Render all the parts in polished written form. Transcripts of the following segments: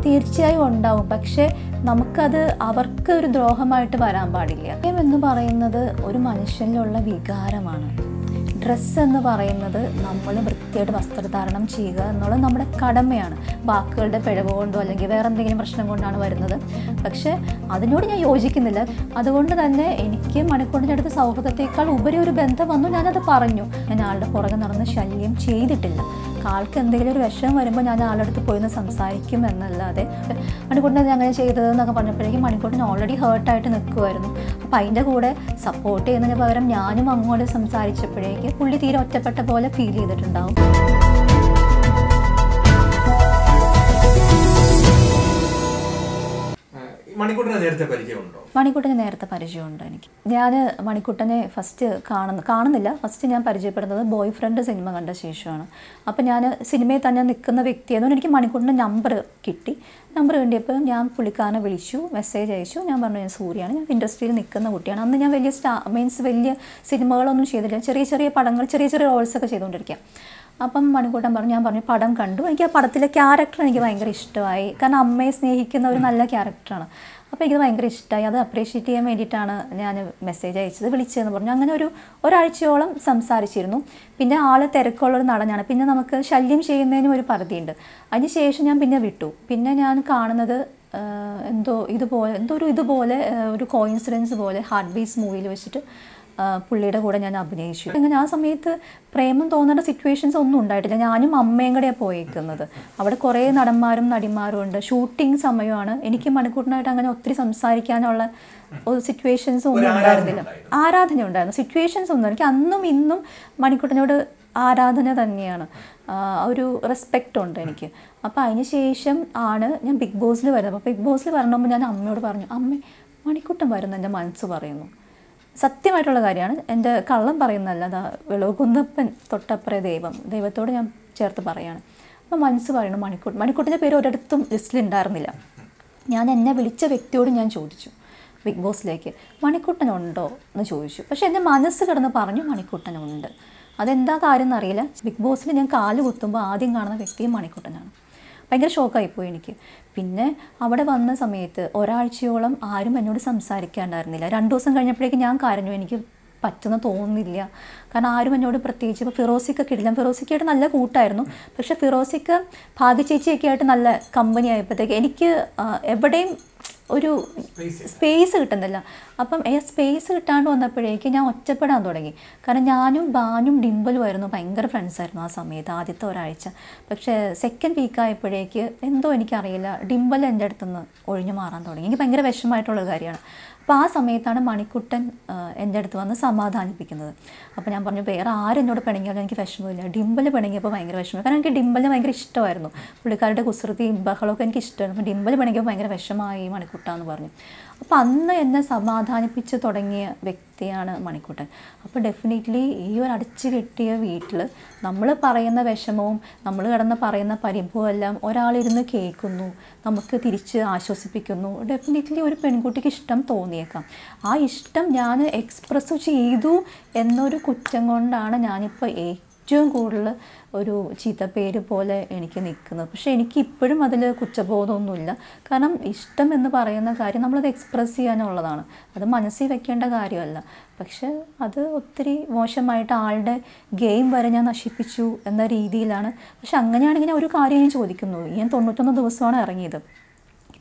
തീർച്ചയായും ഉണ്ടാവും. പക്ഷേ നമുക്കത് അവർക്ക് ഒരു ദ്രോഹമായിട്ട് വരാൻ പാടില്ല. എന്ന് പറയുന്നത് ഒരു മനുഷ്യനിലുള്ള വികാരമാണ്. ഡ്രസ്സ് എന്ന് പറയുന്നത് നമ്മൾ വൃത്തിയായിട്ട് വസ്ത്രധാരണം ചെയ്യുക എന്നുള്ളത് നമ്മുടെ കടമയാണ്. വാക്കുകളുടെ പിഴവ് കൊണ്ടോ അല്ലെങ്കിൽ വേറെ എന്തെങ്കിലും പ്രശ്നം കൊണ്ടാണ് വരുന്നത്. പക്ഷേ അതിനോട് ഞാൻ യോജിക്കുന്നില്ല. അതുകൊണ്ട് തന്നെ എനിക്ക് മണിക്കൂറിൻ്റെ അടുത്ത് സൗഹൃദത്തേക്കാൾ ഉപരി ഒരു ബന്ധം വന്നു. ഞാനത് പറഞ്ഞു. ഞാൻ ആളുടെ പുറകെ നടന്ന് ശല്യം ചെയ്തിട്ടില്ല. ആൾക്ക് എന്തെങ്കിലും ഒരു വിഷമം വരുമ്പോൾ ഞാൻ ആളുടെ അടുത്ത് പോയി സംസാരിക്കും എന്നല്ലാതെ മണിക്കൂറിനെ അങ്ങനെ ചെയ്തതെന്നൊക്കെ പറഞ്ഞപ്പോഴേക്കും മണിക്കൂറിന് ഓൾറെഡി ഹേർട്ടായിട്ട് നിൽക്കുമായിരുന്നു. അപ്പോൾ അതിൻ്റെ കൂടെ സപ്പോർട്ട് ചെയ്യുന്നതിന് പകരം ഞാനും അങ്ങോട്ട് സംസാരിച്ചപ്പോഴേക്ക് പുള്ളി തീരെ ഒറ്റപ്പെട്ട പോലെ ഫീൽ ചെയ്തിട്ടുണ്ടാവും. മണിക്കൂട്ടനെ നേരത്തെ പരിചയമുണ്ടോ? മണിക്കൂട്ടനെ നേരത്തെ പരിചയമുണ്ട് എനിക്ക്. ഞാൻ മണിക്കൂട്ടനെ ഫസ്റ്റ് കാണുന്നില്ല. ഫസ്റ്റ് ഞാൻ പരിചയപ്പെടുന്നത് ബോയ് ഫ്രണ്ട് സിനിമ കണ്ട ശേഷമാണ്. അപ്പോൾ ഞാൻ സിനിമയിൽ തന്നെ നിൽക്കുന്ന വ്യക്തിയായതുകൊണ്ട് എനിക്ക് മണിക്കൂട്ടൻ്റെ നമ്പർ കിട്ടി. നമ്പർ കിട്ടിയപ്പോൾ ഞാൻ പുള്ളിക്കാരനെ വിളിച്ചു, മെസ്സേജ് അയച്ചു. ഞാൻ പറഞ്ഞു ഞാൻ സൂര്യയാണ്, ഞാൻ ഇൻഡസ്ട്രിയിൽ നിൽക്കുന്ന കുട്ടിയാണ്. അന്ന് ഞാൻ വലിയ സിനിമകളൊന്നും ചെയ്തില്ല. ചെറിയ ചെറിയ പടങ്ങൾ, ചെറിയ ചെറിയ റോൾസൊക്കെ ചെയ്തുകൊണ്ടിരിക്കുക. അപ്പം മണിക്കൂട്ടൻ പറഞ്ഞു, ഞാൻ പറഞ്ഞു പടം കണ്ടു, എനിക്ക് ആ പടത്തിലെ ക്യാരക്ടർ എനിക്ക് ഭയങ്കര ഇഷ്ടമായി. കാരണം അമ്മയെ സ്നേഹിക്കുന്ന ഒരു നല്ല ക്യാരക്ടറാണ്. അപ്പോൾ എനിക്കത് ഭയങ്കര ഇഷ്ടമായി. അത് അപ്രീഷിയേറ്റ് ചെയ്യാൻ വേണ്ടിയിട്ടാണ് ഞാൻ മെസ്സേജ് അയച്ചത്, വിളിച്ചതെന്ന് പറഞ്ഞു. അങ്ങനെ ഒരാഴ്ചയോളം സംസാരിച്ചിരുന്നു. പിന്നെ ആൾ തിരക്കുള്ളൊരു നടനാണ്. പിന്നെ നമുക്ക് ശല്യം ചെയ്യുന്നതിനും ഒരു പരിധിയുണ്ട്. അതിന് ശേഷം ഞാൻ പിന്നെ വിട്ടു. പിന്നെ ഞാൻ കാണുന്നത് ഇതുപോലെ ഒരു കോയിൻസിഡൻസ് പോലെ ഹാർട്ട് ബീറ്റ്സ് മൂവിയിൽ വെച്ചിട്ട് പുള്ളിയുടെ കൂടെ ഞാൻ അഭിനയിച്ചു. അങ്ങനെ ആ സമയത്ത് പ്രേമം തോന്നേണ്ട സിറ്റുവേഷൻസ് ഒന്നും ഉണ്ടായിട്ടില്ല. ഞാനും അമ്മയും കൂടെയാണ് പോയിരിക്കുന്നത്. അവിടെ കുറേ നടന്മാരും നടിമാരും ഉണ്ട്. ഷൂട്ടിംഗ് സമയമാണ്. എനിക്ക് മണിക്കൂറിനായിട്ട് അങ്ങനെ ഒത്തിരി സംസാരിക്കാനുള്ള ഒരു സിറ്റുവേഷൻസ് ഒന്നും ഉണ്ടായിരുന്നില്ല. ആരാധന ഉണ്ടായിരുന്നു, സിറ്റുവേഷൻസ് ഒന്നും. എനിക്ക് അന്നും ഇന്നും മണിക്കൂറിനോട് ആരാധന തന്നെയാണ്, ഒരു റെസ്പെക്റ്റ് ഉണ്ട് എനിക്ക്. അപ്പോൾ അതിന് ശേഷം ആണ് ഞാൻ ബിഗ് ബോസിൽ വരുന്നത്. അപ്പോൾ ബിഗ് ബോസിൽ വരണമ്പോൾ ഞാൻ അമ്മയോട് പറഞ്ഞു, അമ്മ മണിക്കൂട്ടൻ വരുന്ന എൻ്റെ മനസ്സ് പറയുന്നു. സത്യമായിട്ടുള്ള കാര്യമാണ്, എൻ്റെ കള്ളം പറയുന്നതല്ല. അതാ വിളവുകുന്നപ്പൻ തൊട്ടപ്പുറേ ദൈവത്തോട് ഞാൻ ചേർത്ത് പറയുകയാണ്. അപ്പോൾ മനസ്സ് പറയണം മണിക്കൂട്ടിൻ്റെ പേര് ഒരിടത്തും ലിസ്റ്റിലുണ്ടായിരുന്നില്ല. ഞാൻ എന്നെ വിളിച്ച വ്യക്തിയോട് ഞാൻ ചോദിച്ചു ബിഗ് ബോസിലേക്ക് മണിക്കൂട്ടനുണ്ടോ എന്ന് ചോദിച്ചു. പക്ഷേ എൻ്റെ മനസ്സ് കിടന്ന് പറഞ്ഞു മണിക്കൂട്ടനുണ്ട്. അതെന്താ കാര്യം എന്നറിയില്ല. ബിഗ് ബോസിൽ ഞാൻ കാല് കുത്തുമ്പോൾ ആദ്യം കാണുന്ന വ്യക്തിയും മണിക്കൂട്ടനാണ്. ഭയങ്കര ഷോക്കായിപ്പോയി എനിക്ക്. പിന്നെ അവിടെ വന്ന സമയത്ത് ഒരാഴ്ചയോളം ആരും എന്നോട് സംസാരിക്കാണ്ടായിരുന്നില്ല. 2 ദിവസം കഴിഞ്ഞപ്പോഴേക്കും ഞാൻ കരഞ്ഞു. എനിക്ക് പറ്റുന്ന തോന്നുന്നില്ല. കാരണം ആരും എന്നോട് പ്രത്യേകിച്ച് ഇപ്പോൾ ഫിറോസിക്കൊക്കെ ഇടില്ല. ഫിറോസിക്കായിട്ട് നല്ല കൂട്ടായിരുന്നു. പക്ഷേ ഫിറോസിക്ക് ഭാഗ്യചേച്ചിയൊക്കെ ആയിട്ട് നല്ല കമ്പനി ആയപ്പോഴത്തേക്ക് എനിക്ക് എവിടെയും ഒരു സ്പേസ് കിട്ടുന്നില്ല. അപ്പം സ്പേസ് കിട്ടാണ്ട് വന്നപ്പോഴേക്ക് ഞാൻ ഒറ്റപ്പെടാൻ തുടങ്ങി. കാരണം ഞാനും ബാനും ഡിംബലും ആയിരുന്നു ഭയങ്കര ഫ്രണ്ട്സായിരുന്നു ആ സമയത്ത്, ആദ്യത്തെ ഒരാഴ്ച. പക്ഷേ സെക്കൻഡ് വീക്കായപ്പോഴേക്ക് എന്തോ എനിക്കറിയില്ല, ഡിംബൽ എൻ്റെ അടുത്തുനിന്ന് ഒഴിഞ്ഞു മാറാൻ തുടങ്ങി. എനിക്ക് ഭയങ്കര വിഷമമായിട്ടുള്ളൊരു കാര്യമാണ്. അപ്പോൾ ആ സമയത്താണ് മണിക്കുട്ടൻ എൻ്റെ അടുത്ത് വന്ന് സമാധാനിപ്പിക്കുന്നത്. അപ്പോൾ ഞാൻ പറഞ്ഞു വേറെ ആരെന്നോട് പിണങ്ങിയാലും എനിക്ക് വിഷമമില്ല, ഡിംബൽ പിണങ്ങിയപ്പോൾ ഭയങ്കര വിഷമം. കാരണം എനിക്ക് ഡിംബലിനെ ഭയങ്കര ഇഷ്ടമായിരുന്നു. പുള്ളിക്കാരുടെ കുസൃതിയും ബഹളമൊക്കെ എനിക്ക് ഇഷ്ടമായിരുന്നു. അപ്പോൾ ഡിംബൽ പിണങ്ങിയപ്പോൾ ഭയങ്കര വിഷമമായി മണിക്കുട്ടാന്ന് പറഞ്ഞു. അപ്പോൾ അന്ന് എന്നെ സമാധാനിപ്പിച്ച് തുടങ്ങിയ വ്യക്തിയാണ് മണിക്കൂട്ടൻ. അപ്പോൾ ഡെഫിനറ്റ്ലി ഈ ഒരു അടച്ചു കെട്ടിയ വീട്ടിൽ നമ്മൾ പറയുന്ന വിഷമവും നമ്മൾ കിടന്ന് പറയുന്ന പരിഭവം എല്ലാം ഒരാളിരുന്ന് കേൾക്കുന്നു, നമുക്ക് തിരിച്ച് ആശ്വസിപ്പിക്കുന്നു. ഡെഫിനറ്റ്ലി ഒരു പെൺകുട്ടിക്ക് ഇഷ്ടം തോന്നിയേക്കാം. ആ ഇഷ്ടം ഞാൻ എക്സ്പ്രസ് ചെയ്തു എന്നൊരു കുറ്റം കൊണ്ടാണ് ഞാനിപ്പോൾ ഏറ്റവും കൂടുതൽ ഒരു ചീത്തപ്പേര് പോലെ എനിക്ക് നിൽക്കുന്നത്. പക്ഷേ എനിക്ക് ഇപ്പോഴും അതിൽ കുറ്റബോധമൊന്നുമില്ല. കാരണം ഇഷ്ടം എന്ന് പറയുന്ന കാര്യം നമ്മളത് എക്സ്പ്രസ് ചെയ്യാനുള്ളതാണ്, അത് മനസ്സിൽ വെക്കേണ്ട കാര്യമല്ല. പക്ഷെ അത് ഒത്തിരി മോശമായിട്ട് ആളുടെ ഗെയിം വരെ ഞാൻ നശിപ്പിച്ചു എന്ന രീതിയിലാണ്. പക്ഷെ അങ്ങനെയാണെങ്കിൽ ഞാൻ ഒരു കാര്യം ഞാൻ ചോദിക്കുന്നു, ഞാൻ 91 ദിവസമാണ് ഇറങ്ങിയത്.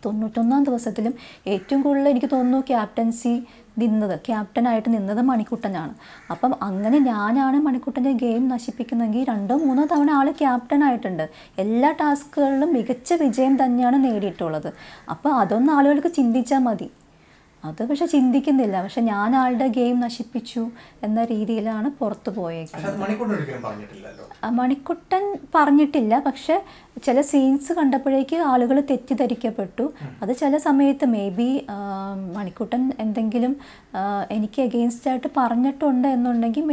91 ദിവസത്തിലും ഏറ്റവും കൂടുതൽ എനിക്ക് തോന്നുന്നു ക്യാപ്റ്റനായിട്ട് നിന്നത് മണിക്കുട്ടനാണ്. അപ്പം അങ്ങനെ ഞാനാണ് മണിക്കുട്ടൻ്റെ ഗെയിം നശിപ്പിക്കുന്നതെങ്കിൽ 2-3 തവണ ആൾ ക്യാപ്റ്റനായിട്ടുണ്ട്. എല്ലാ ടാസ്കുകളിലും മികച്ച വിജയം തന്നെയാണ് നേടിയിട്ടുള്ളത്. അപ്പോൾ അതൊന്നും ആളുകൾക്ക് ചിന്തിച്ചാൽ മതി. അത് പക്ഷെ ചിന്തിക്കുന്നില്ല. പക്ഷെ ഞാൻ ആളുടെ ഗെയിം നശിപ്പിച്ചു എന്ന രീതിയിലാണ് പുറത്തു പോയേക്കുന്നത്. മണിക്കുട്ടൻ പറഞ്ഞിട്ടില്ല. പക്ഷെ ചില സീൻസ് കണ്ടപ്പോഴേക്ക് ആളുകൾ തെറ്റിദ്ധരിക്കപ്പെട്ടു. അത് ചില സമയത്ത് മേ ബി മണിക്കുട്ടൻ എന്തെങ്കിലും എനിക്ക് എഗെയിൻസ്റ്റായിട്ട് പറഞ്ഞിട്ടുണ്ട് എന്നുണ്ടെങ്കിൽ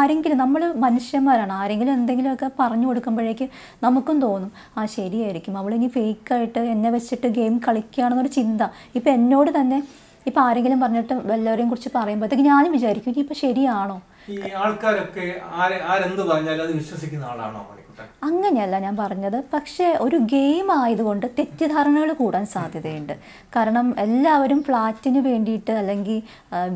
ആരെങ്കിലും, നമ്മൾ മനുഷ്യന്മാരാണ്, ആരെങ്കിലും എന്തെങ്കിലുമൊക്കെ പറഞ്ഞു കൊടുക്കുമ്പോഴേക്ക് നമുക്കും തോന്നും ആ ശരിയായിരിക്കും, അവളിനി ഫേക്കായിട്ട് എന്നെ വെച്ചിട്ട് ഗെയിം കളിക്കുകയാണെന്നൊരു ചിന്ത. ഇപ്പം എന്നോട് തന്നെ ഇപ്പം ആരെങ്കിലും പറഞ്ഞിട്ട് വല്ലവരെയും കുറിച്ച് പറയുമ്പോഴത്തേക്ക് ഞാനും വിചാരിക്കും ഇനിയിപ്പോൾ ശരിയാണോ. ഈ ആൾക്കാരൊക്കെ ആരെന്ത് പറഞ്ഞാലും അത് വിശ്വസിക്കുന്ന ആളാണോ മണിക്കൂട്ടൻ? അങ്ങനെയല്ല ഞാൻ പറഞ്ഞത്. പക്ഷേ ഒരു ഗെയിം ആയതുകൊണ്ട് തെറ്റിദ്ധാരണകൾ കൂടാൻ സാധ്യതയുണ്ട്. കാരണം എല്ലാവരും ഫ്ലാറ്റിന് വേണ്ടിയിട്ട് അല്ലെങ്കിൽ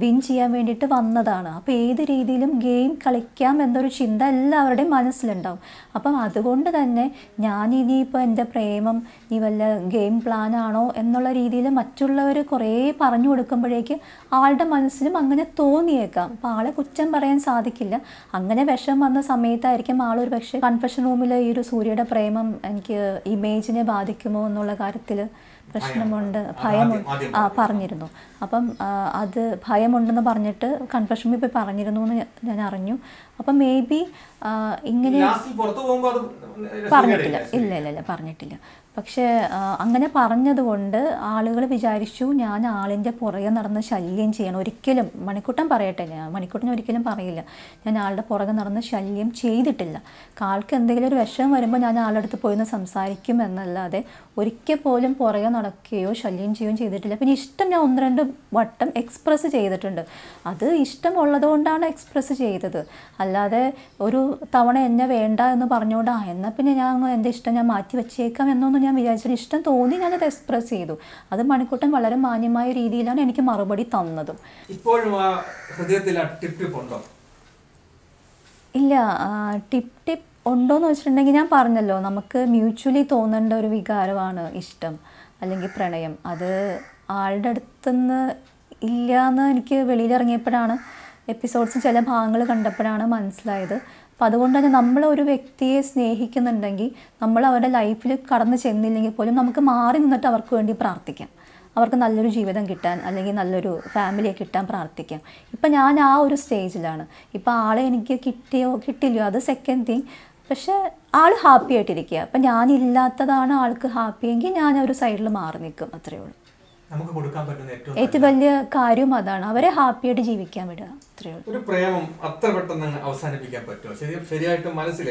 വിൻ ചെയ്യാൻ വേണ്ടിയിട്ട് വന്നതാണ്. അപ്പോൾ ഏത് രീതിയിലും ഗെയിം കളിക്കാം എന്നൊരു ചിന്ത എല്ലാവരുടെയും മനസ്സിലുണ്ടാവും. അപ്പം അതുകൊണ്ട് തന്നെ ഞാനിനിയിപ്പോൾ എൻ്റെ പ്രേമം ഈ വല്ല ഗെയിം പ്ലാനാണോ എന്നുള്ള രീതിയിൽ മറ്റുള്ളവർ കുറേ പറഞ്ഞു കൊടുക്കുമ്പോഴേക്ക് ആളുടെ മനസ്സിലും അങ്ങനെ തോന്നിയേക്കാം. അപ്പോൾ ആളെ കുറ്റം പറയാൻ സാധിക്കില്ല. അങ്ങനെ വിഷം വന്ന സമയത്തായിരിക്കും ആളൊരു പക്ഷേ കൺഫെഷൻ റൂമിൽ ഈ ഒരു സൂര്യയുടെ പ്രേമം എനിക്ക് ഇമേജിനെ ബാധിക്കുമോ എന്നുള്ള കാര്യത്തിൽ പ്രശ്നമുണ്ട്, ഭയമുണ്ട് പറഞ്ഞിരുന്നു. അപ്പം അത് ഭയമുണ്ടെന്ന് പറഞ്ഞിട്ട് കൺഫെഷൻ റൂമിൽ പോയി പറഞ്ഞിരുന്നു എന്ന് ഞാൻ അറിഞ്ഞു. അപ്പം മേ ബി ഇങ്ങനെ പറഞ്ഞിട്ടില്ല, ഇല്ല പറഞ്ഞിട്ടില്ല. പക്ഷേ അങ്ങനെ പറഞ്ഞതുകൊണ്ട് ആളുകൾ വിചാരിച്ചു ഞാൻ ആളിൻ്റെ പുറകെ നടന്ന് ശല്യം ചെയ്യണം. ഒരിക്കലും മണിക്കുട്ടൻ പറയട്ടെ, മണിക്കുട്ടൻ ഒരിക്കലും പറയില്ല ഞാൻ ആളുടെ പുറകെ നടന്ന് ശല്യം ചെയ്തിട്ടില്ല. ആൾക്ക് എന്തെങ്കിലും ഒരു വിഷമം വരുമ്പോൾ ഞാൻ ആളുടെ അടുത്ത് പോയിന്ന് സംസാരിക്കും എന്നല്ലാതെ ഒരിക്കൽ പോലും പുറകെ നടക്കുകയോ ശല്യം ചെയ്യുകയോ ചെയ്തിട്ടില്ല. പിന്നെ ഇഷ്ടം ഞാൻ 1-2 വട്ടം എക്സ്പ്രസ് ചെയ്തിട്ടുണ്ട്. അത് ഇഷ്ടമുള്ളതുകൊണ്ടാണ് എക്സ്പ്രസ് ചെയ്തത്. അല്ലാതെ ഒരു തവണ എന്നെ വേണ്ട എന്ന് പറഞ്ഞുകൊണ്ട് എന്നാൽ പിന്നെ ഞാൻ എൻ്റെ ഇഷ്ടം ഞാൻ മാറ്റി വെച്ചേക്കാം എന്നൊന്നും ഞാൻ വിചാരിച്ചിട്ട് ഇഷ്ടം തോന്നി ഞാനത് എക്സ്പ്രസ് ചെയ്തു. അത് മണിക്കുട്ടൻ വളരെ മാന്യമായ രീതിയിലാണ് എനിക്ക് മറുപടി തന്നതും. ഇപ്പോഴും ഹൃദയത്തിൽ ടിപ്പ് ഉണ്ടോ? ഇല്ല, ടിപ്പ് ഉണ്ടോയെന്ന് വെച്ചിട്ടുണ്ടെങ്കിൽ ഞാൻ പറഞ്ഞല്ലോ, നമുക്ക് മ്യൂച്വലി തോന്നേണ്ട ഒരു വികാരമാണ് ഇഷ്ടം അല്ലെങ്കിൽ പ്രണയം. അത് ആളുടെ അടുത്തുനിന്ന് ഇല്ല എന്ന് എനിക്ക് വെളിയിലിറങ്ങിയപ്പോഴാണ്, എപ്പിസോഡ്സ് ചില ഭാഗങ്ങൾ കണ്ടപ്പോഴാണ് മനസ്സിലായത്. അപ്പോൾ അതുകൊണ്ട് തന്നെ നമ്മൾ ഒരു വ്യക്തിയെ സ്നേഹിക്കുന്നുണ്ടെങ്കിൽ നമ്മൾ അവരുടെ ലൈഫിൽ കടന്നു ചെന്നില്ലെങ്കിൽ പോലും നമുക്ക് മാറി നിന്നിട്ട് അവർക്ക് വേണ്ടി പ്രാർത്ഥിക്കാം. അവർക്ക് നല്ലൊരു ജീവിതം കിട്ടാൻ അല്ലെങ്കിൽ നല്ലൊരു ഫാമിലിയെ കിട്ടാൻ പ്രാർത്ഥിക്കാം. ഇപ്പം ഞാൻ ആ ഒരു സ്റ്റേജിലാണ്. ഇപ്പോൾ ആളെ എനിക്ക് കിട്ടിയോ കിട്ടില്ലയോ അത് സെക്കൻഡ് തിങ്. പക്ഷേ ആൾ ഹാപ്പി ആയിട്ടിരിക്കുക. അപ്പം ഞാനില്ലാത്തതാണ് ആൾക്ക് ഹാപ്പിയെങ്കിൽ ഞാൻ ഒരു സൈഡിൽ മാറി നിൽക്കും. അത്രയേ ഉള്ളൂ. നമുക്ക് കൊടുക്കാൻ പറ്റുന്ന ഏറ്റവും വലിയ കാര്യം അതാണ്, അവരെ ഹാപ്പിയായിട്ട് ജീവിക്കാൻ വിടുക. അത്രയേ ഉള്ളൂ. ഒരു പ്രേമം അത്ര പെട്ടെന്ന് അവസാനിപ്പിക്കാൻ പറ്റുമോ? ശരിയായിട്ട് മനസ്സിൽ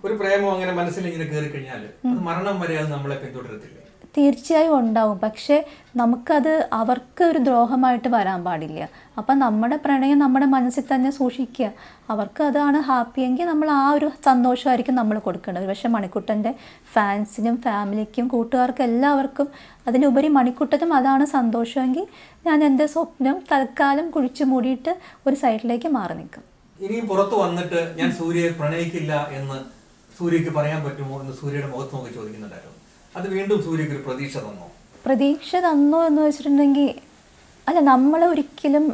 ഒരു പ്രേമം അങ്ങനെ മനസ്സിൽ ഇങ്ങനെ കയറി കഴിഞ്ഞാൽ അത് മരണം വരെ അത് നമ്മളെ പിന്തുടരത്തില്ലേ? തീർച്ചയായും ഉണ്ടാവും. പക്ഷേ നമുക്കത് അവർക്ക് ഒരു ദ്രോഹമായിട്ട് വരാൻ പാടില്ല. അപ്പം നമ്മുടെ പ്രണയം നമ്മുടെ മനസ്സിൽ തന്നെ സൂക്ഷിക്കുക. അവർക്ക് അതാണ് ഹാപ്പിയെങ്കിൽ നമ്മൾ ആ ഒരു സന്തോഷമായിരിക്കും നമ്മൾ കൊടുക്കേണ്ടത്. പക്ഷേ മണിക്കുട്ടൻ്റെ ഫാൻസിനും ഫാമിലിക്കും കൂട്ടുകാർക്കും എല്ലാവർക്കും അതിലുപരി മണിക്കുട്ടനും അതാണ് സന്തോഷമെങ്കിൽ ഞാൻ എൻ്റെ സ്വപ്നം തൽക്കാലം കുഴിച്ചു മൂടിയിട്ട് ഒരു സൈഡിലേക്ക് മാറി നിൽക്കും. ഇനിയും പുറത്തു വന്നിട്ട് ഞാൻ സൂര്യയെ പ്രണയിക്കില്ല എന്ന് സൂര്യക്ക് പറയാൻ പറ്റുമോ എന്ന് സൂര്യയുടെ മുഖത്ത് നോക്കി ചോദിക്കുന്നുണ്ടായിരുന്നു. അത് വീണ്ടും സൂര്യക്ക് ഒരു പ്രതീക്ഷ തന്നോ എന്ന് വെച്ചിട്ടുണ്ടെങ്കിൽ, അല്ല, നമ്മൾ ഒരിക്കലും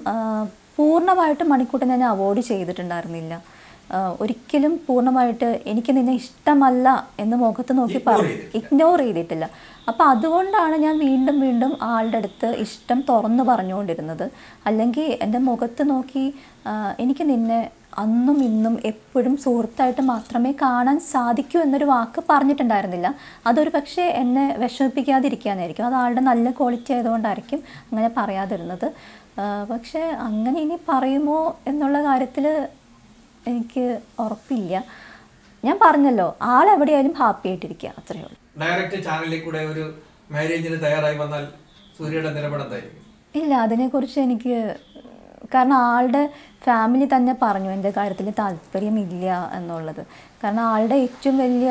പൂർണ്ണമായിട്ട് മണിക്കൂട്ടനെ ഞാൻ അവോയ്ഡ് ചെയ്തിട്ടുണ്ടായിരുന്നില്ല. ഒരിക്കലും പൂർണ്ണമായിട്ട് എനിക്ക് നിന്നെ ഇഷ്ടമല്ല എന്ന് മുഖത്ത് നോക്കി ഇഗ്നോർ ചെയ്തിട്ടില്ല. അപ്പോൾ അതുകൊണ്ടാണ് ഞാൻ വീണ്ടും ആളുടെ അടുത്ത് ഇഷ്ടം തുറന്നു പറഞ്ഞുകൊണ്ടിരുന്നത്. അല്ലെങ്കിൽ എൻ്റെ മുഖത്ത് നോക്കി എനിക്ക് നിന്നെ അന്നും ഇന്നും എപ്പോഴും സുഹൃത്തായിട്ട് മാത്രമേ കാണാൻ സാധിക്കൂ എന്നൊരു വാക്ക് പറഞ്ഞിട്ടുണ്ടായിരുന്നില്ല. അതൊരു പക്ഷേ എന്നെ വിഷമിപ്പിക്കാതിരിക്കാനായിരിക്കും. അത് ആളുടെ നല്ല ക്വാളിറ്റി ആയതുകൊണ്ടായിരിക്കും അങ്ങനെ പറയാതിരുന്നത്. പക്ഷേ അങ്ങനെ ഇനി പറയുമോ എന്നുള്ള കാര്യത്തിൽ എനിക്ക് ഉറപ്പില്ല. ഞാൻ പറഞ്ഞല്ലോ, ആളെവിടെയായാലും ഹാപ്പി ആയിട്ടിരിക്കുക, അത്രയേ ഉള്ളൂ. ഡയറക്റ്റ് ചാനലിൽ കൂടെ ഒരു മാരേജിന് തയ്യാറായി വന്നാൽ സൂര്യയുടെ നിലപാടെന്തായിരിക്കും? ഇല്ല, അതിനെക്കുറിച്ച് എനിക്ക്, കാരണം ആളുടെ ഫാമിലി തന്നെ പറഞ്ഞു എൻ്റെ കാര്യത്തിൽ താല്പര്യമില്ല എന്നുള്ളത്. കാരണം ആളുടെ ഏറ്റവും വലിയ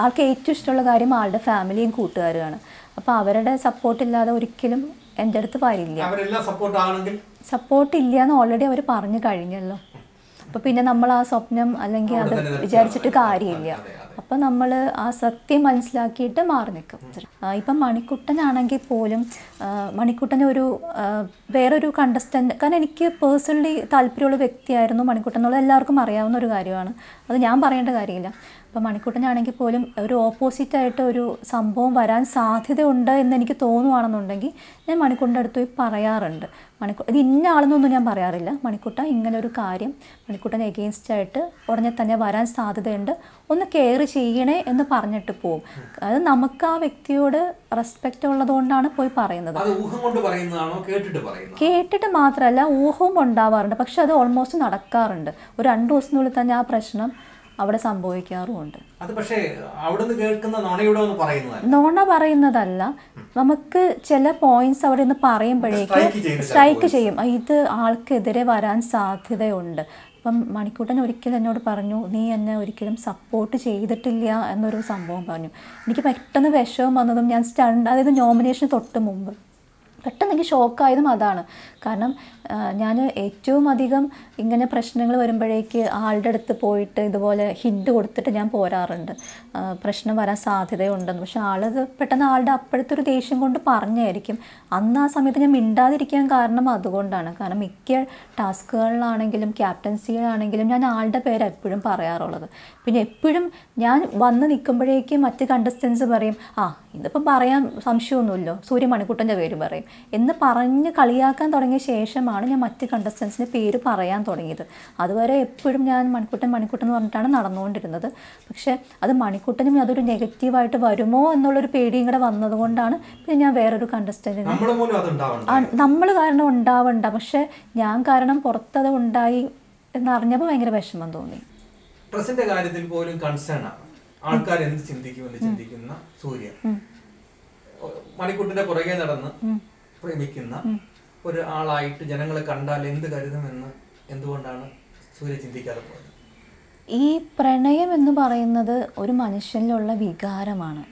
ആൾക്ക് ഏറ്റവും ഇഷ്ടമുള്ള കാര്യം ആളുടെ ഫാമിലിയും കൂട്ടുകാരുമാണ്. അപ്പോൾ അവരുടെ സപ്പോർട്ടില്ലാതെ ഒരിക്കലും എൻ്റെ അടുത്ത് വരില്ല. സപ്പോർട്ട് ഇല്ല എന്ന് ഓൾറെഡി അവർ പറഞ്ഞു കഴിഞ്ഞല്ലോ. അപ്പോൾ പിന്നെ നമ്മൾ ആ സ്വപ്നം അല്ലെങ്കിൽ അത് വിചാരിച്ചിട്ട് കാര്യമില്ല. അപ്പം നമ്മൾ ആ സത്യം മനസ്സിലാക്കിയിട്ട് മാറി നിൽക്കും. ഇപ്പം മണിക്കുട്ടനാണെങ്കിൽ പോലും മണിക്കുട്ടൻ വേറൊരു കണ്ടസ്റ്റൻ്റ്, കാരണം എനിക്ക് പേഴ്സണലി താല്പര്യമുള്ള വ്യക്തിയായിരുന്നു മണിക്കുട്ടൻ എന്നുള്ളത് എല്ലാവർക്കും അറിയാവുന്ന ഒരു കാര്യമാണ്. അത് ഞാൻ പറയേണ്ട കാര്യമില്ല. അപ്പം മണിക്കുട്ടനാണെങ്കിൽ പോലും ഒരു ഓപ്പോസിറ്റായിട്ട് ഒരു സംഭവം വരാൻ സാധ്യതയുണ്ട് എന്നെനിക്ക് തോന്നുവാണെന്നുണ്ടെങ്കിൽ ഞാൻ മണിക്കുട്ടൻ്റെ അടുത്ത് പോയി പറയാറുണ്ട്. ഇത് ഇന്ന ആളെന്നൊന്നും ഞാൻ പറയാറില്ല. മണിക്കുട്ട ഇങ്ങനെ ഒരു കാര്യം മണിക്കുട്ടൻ എഗെയിൻസ്റ്റായിട്ട് ഉടനെ തന്നെ വരാൻ സാധ്യതയുണ്ട്, ഒന്ന് കെയർ ചെയ്യണേ എന്ന് പറഞ്ഞിട്ട് പോവും. അത് നമുക്ക് ആ വ്യക്തിയോട് റെസ്പെക്റ്റ് ഉള്ളതുകൊണ്ടാണ് പോയി പറയുന്നത്. കേട്ടിട്ട് മാത്രമല്ല, ഊഹവും ഉണ്ടാവാറുണ്ട്. പക്ഷെ അത് ഓൾമോസ്റ്റ് നടക്കാറുണ്ട്. ഒരു 2 ദിവസത്തിനുള്ളിൽ തന്നെ ആ പ്രശ്നം അവിടെ സംഭവിക്കാറുമുണ്ട്. നോണ പറയുന്നതല്ല, നമുക്ക് ചില പോയിന്റ്സ് അവിടെ നിന്ന് പറയുമ്പോഴേക്ക് സ്ട്രൈക്ക് ചെയ്യും, ഇത് ആൾക്കെതിരെ വരാൻ സാധ്യതയുണ്ട്. അപ്പം മണിക്കൂട്ടൻ ഒരിക്കലും എന്നോട് പറഞ്ഞു, നീ എന്നെ ഒരിക്കലും സപ്പോർട്ട് ചെയ്തിട്ടില്ല എന്നൊരു സംഭവം പറഞ്ഞു. എനിക്ക് പെട്ടെന്ന് വിഷമം വന്നതും ഞാൻ അതായത് നോമിനേഷന് തൊട്ട് മുമ്പ് പെട്ടെന്ന് എനിക്ക് ഷോക്കായതും അതാണ്. കാരണം ഞാൻ ഏറ്റവും അധികം ഇങ്ങനെ പ്രശ്നങ്ങൾ വരുമ്പോഴേക്ക് ആളുടെ അടുത്ത് പോയിട്ട് ഇതുപോലെ ഹിൻഡ് കൊടുത്തിട്ട് ഞാൻ പോരാറുണ്ട്, പ്രശ്നം വരാൻ സാധ്യതയുണ്ടെന്ന്. പക്ഷെ ആളത് പെട്ടെന്ന് ആളുടെ അപ്പോഴത്തെ ഒരു ദേഷ്യം കൊണ്ട് പറഞ്ഞായിരിക്കും. അന്ന് ആ സമയത്ത് ഞാൻ മിണ്ടാതിരിക്കാൻ കാരണം അതുകൊണ്ടാണ്. കാരണം മിക്ക ടാസ്കുകളിലാണെങ്കിലും ക്യാപ്റ്റൻസിയിലാണെങ്കിലും ഞാൻ ആളുടെ പേര് എപ്പോഴും പറയാറുള്ളത്. പിന്നെ എപ്പോഴും ഞാൻ വന്ന് നിൽക്കുമ്പോഴേക്കും മറ്റ് കണ്ടസ്റ്റൻസ് പറയും, ഇതിപ്പം പറയാൻ സംശയമൊന്നുമില്ലോ, സൂര്യ മണിക്കുട്ടൻ്റെ പേര് പറയും എന്ന് പറഞ്ഞ് കളിയാക്കാൻ തുടങ്ങിയ ശേഷമാണ് ഞാൻ മറ്റ് കണ്ടസ്റ്റൻസിൻ്റെ പേര് പറയാൻ തുടങ്ങിയത്. അതുവരെ എപ്പോഴും ഞാൻ മണിക്കുട്ടൻ എന്ന് പറഞ്ഞിട്ടാണ് നടന്നുകൊണ്ടിരുന്നത്. പക്ഷേ അത് മണിക്കുട്ടനും അതൊരു നെഗറ്റീവായിട്ട് വരുമോ എന്നുള്ളൊരു പേടിയും കൂടെ വന്നതുകൊണ്ടാണ് പിന്നെ ഞാൻ വേറൊരു കണ്ടസ്റ്റൻറ്റിന് നമ്മൾ കാരണം ഉണ്ടാവണ്ട, പക്ഷെ ഞാൻ കാരണം പുറത്തത് ഉണ്ടായി എന്നറിഞ്ഞപ്പോൾ ഭയങ്കര വിഷമം തോന്നി. ഡ്രസ്സിന്റെ കാര്യത്തിൽ പോലും കൺസേൺ ആണ്. ആൾക്കാർ എന്ത് ചിന്തിക്കുമെന്ന് ചിന്തിക്കുന്ന സൂര്യ മണിക്കുട്ടിന്റെ പുറകെ നടന്ന് പ്രേമിക്കുന്ന ഒരാളായിട്ട് ജനങ്ങളെ കണ്ടാൽ എന്ത് കരുതുമെന്ന് എന്തുകൊണ്ടാണ് സൂര്യ ചിന്തിക്കാതെ പോയത്? ഈ പ്രണയം എന്ന് പറയുന്നത് ഒരു മനുഷ്യനിലുള്ള വികാരമാണ്.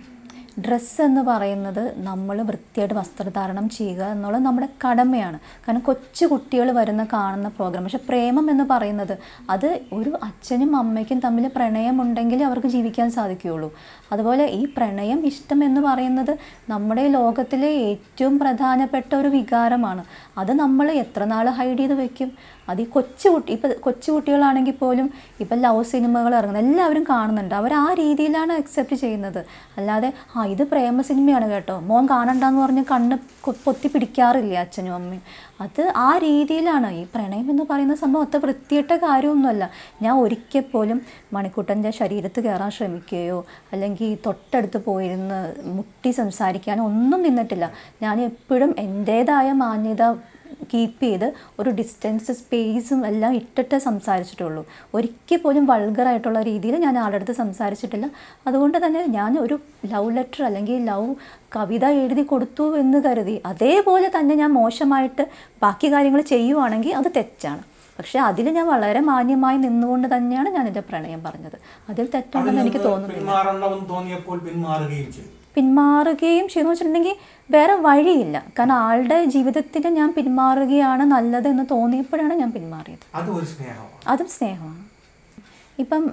ഡ്രസ്സ് എന്ന് പറയുന്നത് നമ്മൾ വൃത്തിയായിട്ട് വസ്ത്രധാരണം ചെയ്യുക എന്നുള്ളത് നമ്മുടെ കടമയാണ്. കാരണം കൊച്ചു കുട്ടികൾ കാണുന്ന പ്രോഗ്രാം. പക്ഷെ പ്രേമം എന്ന് പറയുന്നത് അത് ഒരു അച്ഛനും അമ്മയ്ക്കും തമ്മിൽ പ്രണയമുണ്ടെങ്കിൽ അവർക്ക് ജീവിക്കാൻ സാധിക്കുകയുള്ളൂ. അതുപോലെ ഈ പ്രണയം, ഇഷ്ടം എന്ന് പറയുന്നത് നമ്മുടെ ലോകത്തിലെ ഏറ്റവും പ്രധാനപ്പെട്ട ഒരു വികാരമാണ്. അത് നമ്മൾ എത്ര നാൾ ഹൈഡ് ചെയ്ത് വെക്കും? അത് ഈ കൊച്ചു കുട്ടികളാണെങ്കിൽ പോലും ഇപ്പം ലവ് സിനിമകൾ ഇറങ്ങുന്നത് എല്ലാവരും കാണുന്നുണ്ട്. അവർ ആ രീതിയിലാണ് അക്സെപ്റ്റ് ചെയ്യുന്നത്. അല്ലാതെ ഇത് പ്രേമ സിനിമയാണ് കേട്ടോ, മോൻ കാണണ്ടെന്ന് പറഞ്ഞ് കണ്ണ് പൊത്തി പിടിക്കാറില്ല അച്ഛനും അമ്മയും. അത് ആ രീതിയിലാണ്. ഈ പ്രണയം എന്ന് പറയുന്ന സംഭവം അത്ര വൃത്തിയിട്ട കാര്യമൊന്നുമല്ല. ഞാൻ ഒരിക്കൽ പോലും മണിക്കുട്ടൻ്റെ ശരീരത്ത് കയറാൻ ശ്രമിക്കുകയോ അല്ലെങ്കിൽ തൊട്ടടുത്ത് പോയിരുന്ന് മുട്ടി സംസാരിക്കാനോ ഒന്നും നിന്നിട്ടില്ല. ഞാൻ എപ്പോഴും എൻ്റേതായ മാന്യത കീപ്പ് ചെയ്ത് ഒരു ഡിസ്റ്റൻസ് സ്പേസും എല്ലാം ഇട്ടിട്ട് സംസാരിച്ചിട്ടുള്ളൂ. ഒരിക്കൽ പോലും വൾഗറായിട്ടുള്ള രീതിയിൽ ഞാൻ ആളുടെ അടുത്ത് സംസാരിച്ചിട്ടില്ല. അതുകൊണ്ട് തന്നെ ഞാൻ ഒരു ലവ് ലെറ്റർ അല്ലെങ്കിൽ ലവ് കവിത എഴുതി കൊടുത്തു എന്ന് കരുതി അതേപോലെ തന്നെ ഞാൻ മോശമായിട്ട് ബാക്കി കാര്യങ്ങൾ ചെയ്യുവാണെങ്കിൽ അത് തെറ്റാണ്. പക്ഷേ അതിൽ ഞാൻ വളരെ മാന്യമായി നിന്നുകൊണ്ട് തന്നെയാണ് ഞാൻ എൻ്റെ പ്രണയം പറഞ്ഞത്. അതിൽ തെറ്റുണ്ടെന്ന് എനിക്ക് തോന്നുന്നില്ല. പിന്മാറുകയും ചെയ്യുന്നു വെച്ചിട്ടുണ്ടെങ്കിൽ വേറെ വഴിയില്ല. കാരണം ആളുടെ ജീവിതത്തിൽ ഞാൻ പിന്മാറുകയാണ് നല്ലത് എന്ന് തോന്നിയപ്പോഴാണ് ഞാൻ പിന്മാറിയത്. അതും സ്നേഹമാണ്. ഇപ്പം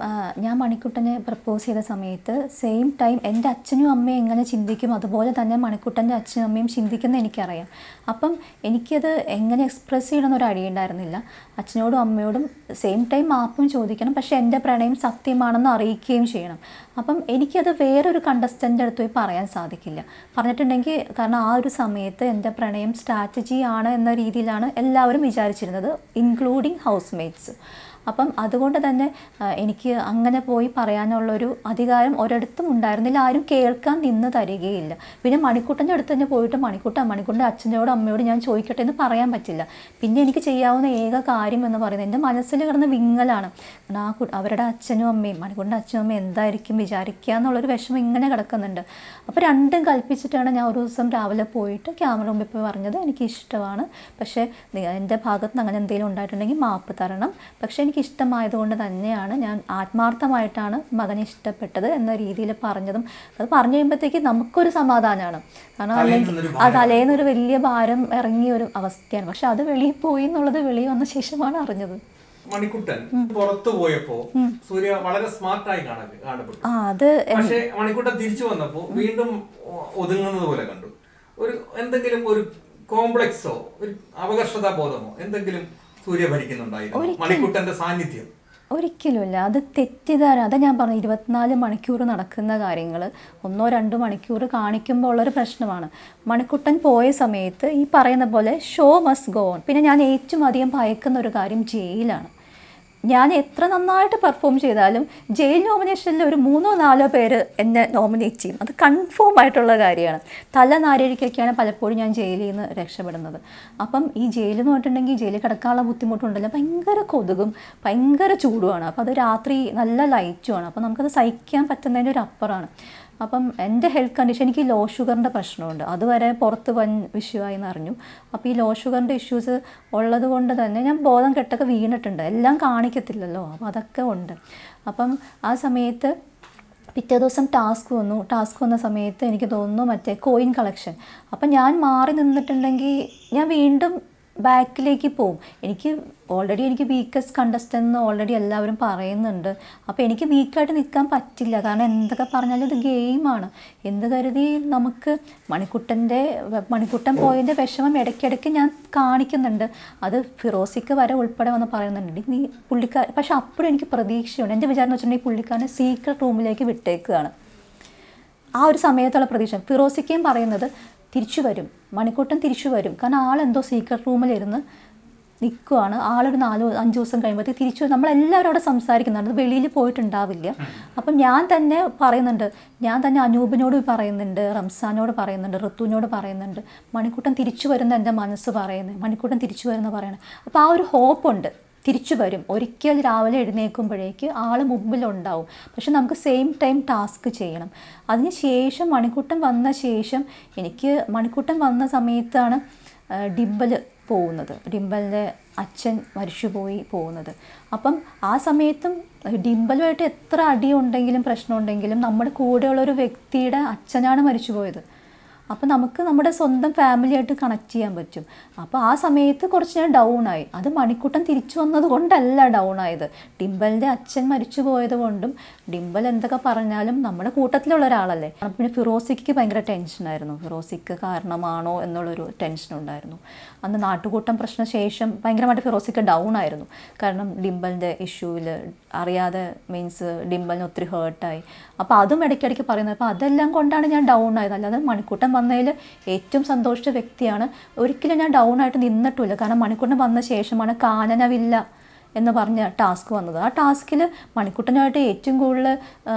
ഞാൻ മണിക്കുട്ടനെ പ്രപ്പോസ് ചെയ്ത സമയത്ത് സെയിം ടൈം എൻ്റെ അച്ഛനും അമ്മയും എങ്ങനെ ചിന്തിക്കും അതുപോലെ തന്നെ മണിക്കുട്ടൻ്റെ അച്ഛനും അമ്മയും ചിന്തിക്കുന്ന എനിക്കറിയാം. അപ്പം എനിക്കത് എങ്ങനെ എക്സ്പ്രസ് ചെയ്യണമെന്നൊരു ഐഡിയ ഉണ്ടായിരുന്നില്ല. അച്ഛനോടും അമ്മയോടും സെയിം ടൈം മാപ്പും ചോദിക്കണം, പക്ഷേ എൻ്റെ പ്രണയം സത്യമാണെന്ന് അറിയിക്കുകയും ചെയ്യണം. അപ്പം എനിക്കത് വേറൊരു കണ്ടസ്റ്റൻ്റെ അടുത്ത് പോയി പറയാൻ സാധിക്കില്ല. പറഞ്ഞിട്ടുണ്ടെങ്കിൽ കാരണം ആ ഒരു സമയത്ത് എൻ്റെ പ്രണയം സ്ട്രാറ്റജി ആണ് എന്ന രീതിയിലാണ് എല്ലാവരും വിചാരിച്ചിരുന്നത്, ഇൻക്ലൂഡിങ് ഹൗസ് മേറ്റ്സ്. അപ്പം അതുകൊണ്ട് തന്നെ എനിക്ക് അങ്ങനെ പോയി പറയാനുള്ളൊരു അധികാരം ഒരിടത്തും ഉണ്ടായിരുന്നില്ല. ആരും കേൾക്കാൻ നിന്ന് തരികയില്ല. പിന്നെ മണിക്കുട്ടൻ്റെ അടുത്ത് തന്നെ പോയിട്ട് മണിക്കുട്ടൻ്റെ അച്ഛനോടും അമ്മയോടും ഞാൻ ചോദിക്കട്ടെ എന്ന് പറയാൻ പറ്റില്ല. പിന്നെ എനിക്ക് ചെയ്യാവുന്ന ഏക കാര്യം എന്ന് പറയുന്നത് എൻ്റെ മനസ്സിൽ കിടന്ന വിങ്ങലാണ്. അവരുടെ അച്ഛനും അമ്മയും മണിക്കുട്ടൻ്റെ അച്ഛനും അമ്മയും എന്തായിരിക്കും വിചാരിക്കുക എന്നുള്ളൊരു വിഷമം ഇങ്ങനെ കിടക്കുന്നുണ്ട്. അപ്പോൾ രണ്ടും കൽപ്പിച്ചിട്ടാണ് ഞാൻ ഒരു ദിവസം രാവിലെ പോയിട്ട് ക്യാമറ മുമ്പിൽ പോയി പറഞ്ഞത്, എനിക്ക് ഇഷ്ടമാണ്, പക്ഷേ എൻ്റെ ഭാഗത്ത് നിന്ന് അങ്ങനെ എന്തെങ്കിലും ഉണ്ടായിട്ടുണ്ടെങ്കിൽ മാപ്പ് തരണം. പക്ഷേ എനിക്ക് ഇഷ്ടമായതുകൊണ്ട് തന്നെയാണ് ഞാൻ ആത്മാർത്ഥമായിട്ടാണ് മകനെ ഇഷ്ടപ്പെട്ടത് എന്ന രീതിയിൽ പറഞ്ഞതും. അത് പറഞ്ഞു കഴിയുമ്പോഴത്തേക്ക് നമുക്കൊരു സമാധാനമാണ്. കാരണം അല്ലെങ്കിൽ അത് തലേന്നൊരു വലിയ ഭാരം ഇറങ്ങിയ ഒരു അവസ്ഥയാണ്. പക്ഷെ അത് വെളിയിൽ പോയി എന്നുള്ളത് വെളിയിൽ വന്ന ശേഷമാണ് അറിഞ്ഞത്. മണിക്കുട്ടൻ പുറത്തു പോയപ്പോ സൂര്യ വളരെ സ്മാർട്ടായി കാണപ്പെട്ടു. പക്ഷെ മണിക്കുട്ടൻ തിരിച്ചു വന്നപ്പോ വീണ്ടും ഒതുങ്ങുന്നത് പോലെ കണ്ടു. എന്തെങ്കിലും ഒരു കോംപ്ലക്സോ ഒരു അപകർഷതാ ബോധമോ എന്തെങ്കിലും സൂര്യ ഭരിക്കുന്നുണ്ടായിരുന്നു മണിക്കുട്ടന്റെ സാന്നിധ്യം? ഒരിക്കലുമില്ല. അത് തെറ്റിദ്ധാരണ. അതാ ഞാൻ പറഞ്ഞു, 24 മണിക്കൂർ നടക്കുന്ന കാര്യങ്ങൾ 1-2 മണിക്കൂർ കാണിക്കുമ്പോൾ ഉള്ളൊരു പ്രശ്നമാണ്. മണിക്കുട്ടൻ പോയ സമയത്ത് ഈ പറയുന്ന പോലെ ഷോ മസ്റ്റ് ഗോ ഓൺ. പിന്നെ ഞാൻ ഏറ്റവും അധികം ഭയക്കുന്ന ഒരു കാര്യം ജയിലാണ്. ഞാൻ എത്ര നന്നായിട്ട് പെർഫോം ചെയ്താലും ജയിൽ നോമിനേഷനിൽ ഒരു 3-4 പേര് എന്നെ നോമിനേറ്റ് ചെയ്യും. അത് കൺഫേം ആയിട്ടുള്ള കാര്യമാണ്. തല നാരഴിക്കൊക്കെയാണ് പലപ്പോഴും ഞാൻ ജയിലിൽ നിന്ന് രക്ഷപ്പെടുന്നത്. അപ്പം ഈ ജയിൽ എന്ന് പറഞ്ഞിട്ടുണ്ടെങ്കിൽ ജയിലിൽ കിടക്കാനുള്ള ബുദ്ധിമുട്ടുണ്ടല്ലോ, ഭയങ്കര കൊതുകും ഭയങ്കര ചൂടുമാണ്. അപ്പോൾ അത് രാത്രി നല്ല ലൈറ്റുമാണ്. അപ്പോൾ നമുക്കത് സഹിക്കാൻ പറ്റുന്നതിൻ്റെ ഒരു അപ്പുറമാണ്. അപ്പം എൻ്റെ ഹെൽത്ത് കണ്ടീഷൻ എനിക്ക് ലോ ഷുഗറിൻ്റെ പ്രശ്നമുണ്ട്. അതുവരെ പുറത്ത് വൻ വിഷയമായി എന്നറിഞ്ഞു. അപ്പോൾ ഈ ലോ ഷുഗറിൻ്റെ ഇഷ്യൂസ് ഉള്ളത് കൊണ്ട് തന്നെ ഞാൻ ബോധം കെട്ടൊക്കെ വീണിട്ടുണ്ട്. എല്ലാം കാണിക്കത്തില്ലല്ലോ, അപ്പോൾ അതൊക്കെ ഉണ്ട്. അപ്പം ആ സമയത്ത് പിറ്റേ ദിവസം ടാസ്ക് വന്ന സമയത്ത് എനിക്ക് തോന്നുന്നു മറ്റേ കോയിൻ കളക്ഷൻ. അപ്പം ഞാൻ മാറി നിന്നിട്ടുണ്ടെങ്കിൽ ഞാൻ വീണ്ടും ബാക്കിലേക്ക് പോവും. എനിക്ക് വീക്കസ്റ്റ് കണ്ടസ്റ്റൻ്റ് എന്ന് ഓൾറെഡി എല്ലാവരും പറയുന്നുണ്ട്. അപ്പോൾ എനിക്ക് വീക്കായിട്ട് നിൽക്കാൻ പറ്റില്ല. കാരണം എന്തൊക്കെ പറഞ്ഞാലും ഇത് ഗെയിമാണ്. എന്ത് കരുതി നമുക്ക് മണിക്കുട്ടൻ പോയതിൻ്റെ വിഷമം ഇടയ്ക്കിടയ്ക്ക് ഞാൻ കാണിക്കുന്നുണ്ട്. അത് ഫിറോസിക്ക് വരെ ഉൾപ്പെടെ വന്ന് പറയുന്നുണ്ട് നീ പക്ഷെ അപ്പോഴും എനിക്ക് പ്രതീക്ഷയുണ്ട്. എൻ്റെ വിചാരം എന്ന് വെച്ചിട്ടുണ്ടെങ്കിൽ പുള്ളിക്കാരനെ സീക്രട്ട് റൂമിലേക്ക് വിട്ടേക്കുകയാണ്. ആ ഒരു സമയത്തുള്ള പ്രതീക്ഷ. ഫിറോസിക്കയും പറയുന്നത് തിരിച്ചു വരും, മണിക്കൂട്ടൻ തിരിച്ചു വരും. കാരണം ആളെന്തോ സീക്രട്ട് റൂമിലിരുന്ന് നിൽക്കുകയാണ്. ആളൊരു 4-5 ദിവസം കഴിയുമ്പോഴത്തേക്ക് തിരിച്ചു വരും. നമ്മളെല്ലാവരും അവിടെ സംസാരിക്കുന്നുണ്ട്, വെളിയിൽ പോയിട്ടുണ്ടാവില്ല. അപ്പം ഞാൻ തന്നെ പറയുന്നുണ്ട്, ഞാൻ തന്നെ അനൂപിനോട് പറയുന്നുണ്ട്, റംസാനോട് പറയുന്നുണ്ട്, ഋത്തുവിനോട് പറയുന്നുണ്ട്, മണിക്കൂട്ടൻ തിരിച്ചു വരുന്ന എൻ്റെ മനസ്സ് പറയുന്നത്, മണിക്കൂട്ടൻ തിരിച്ചു വരുന്ന പറയണത്. അപ്പോൾ ആ ഒരു ഹോപ്പുണ്ട്, തിരിച്ചു വരും. ഒരിക്കൽ രാവിലെ എഴുന്നേൽക്കുമ്പോഴേക്ക് ആൾ മുമ്പിലുണ്ടാവും. പക്ഷെ നമുക്ക് സെയിം ടൈം ടാസ്ക് ചെയ്യണം. അതിന് ശേഷം മണിക്കൂട്ടൻ വന്ന സമയത്താണ് ഡിംബൽ പോകുന്നത്. ഡിംബലിൻ്റെ അച്ഛൻ മരിച്ചുപോയി പോകുന്നത്. അപ്പം ആ സമയത്തും ഡിംബലുമായിട്ട് എത്ര അടിയുണ്ടെങ്കിലും പ്രശ്നമുണ്ടെങ്കിലും നമ്മുടെ കൂടെയുള്ളൊരു വ്യക്തിയുടെ അച്ഛനാണ് മരിച്ചുപോയത്. അപ്പോൾ നമുക്ക് നമ്മുടെ സ്വന്തം ഫാമിലിയായിട്ട് കണക്ട് ചെയ്യാൻ പറ്റും. അപ്പോൾ ആ സമയത്ത് കുറച്ച് ഞാൻ ഡൗൺ ആയി. അത് മണിക്കൂട്ടൻ തിരിച്ചു വന്നത് കൊണ്ടല്ല ഡൗൺ ആയത്, ഡിംബലിൻ്റെ അച്ഛൻ മരിച്ചു പോയത് കൊണ്ടും. ഡിംബൽ എന്തൊക്കെ പറഞ്ഞാലും നമ്മുടെ കൂട്ടത്തിലുള്ള ഒരാളല്ലേ. പിന്നെ ഫിറോസിക്ക് ഭയങ്കര ടെൻഷനായിരുന്നു. ഫിറോസിക്ക് കാരണമാണോ എന്നുള്ളൊരു ടെൻഷനുണ്ടായിരുന്നു. അന്ന് നാട്ടുകൂട്ടം പ്രശ്ന ശേഷം ഭയങ്കരമായിട്ട് ഫിറോസിക്ക് ഡൗൺ ആയിരുന്നു. കാരണം ഡിംബലിൻ്റെ ഇഷ്യൂവിൽ അറിയാതെ ഡിംബലിന് ഒത്തിരി ഹേർട്ടായി. അപ്പോൾ അതും ഇടയ്ക്കിടയ്ക്ക് പറയുന്നത്. അപ്പോൾ അതെല്ലാം കൊണ്ടാണ് ഞാൻ ഡൗൺ ആയത്. അല്ലാതെ മണിക്കൂട്ടൻ വന്നതിൽ ഏറ്റവും സന്തോഷിച്ച വ്യക്തിയാണ്. ഒരിക്കലും ഞാൻ ഡൗൺ ആയിട്ട് നിന്നിട്ടില്ല. കാരണം മണിക്കൂട്ടൻ വന്ന ശേഷമാണ് കാനനവില്ല എന്ന് പറഞ്ഞ ടാസ്ക് വന്നത്. ആ ടാസ്കിൽ മണിക്കൂട്ടനായിട്ട് ഏറ്റവും കൂടുതൽ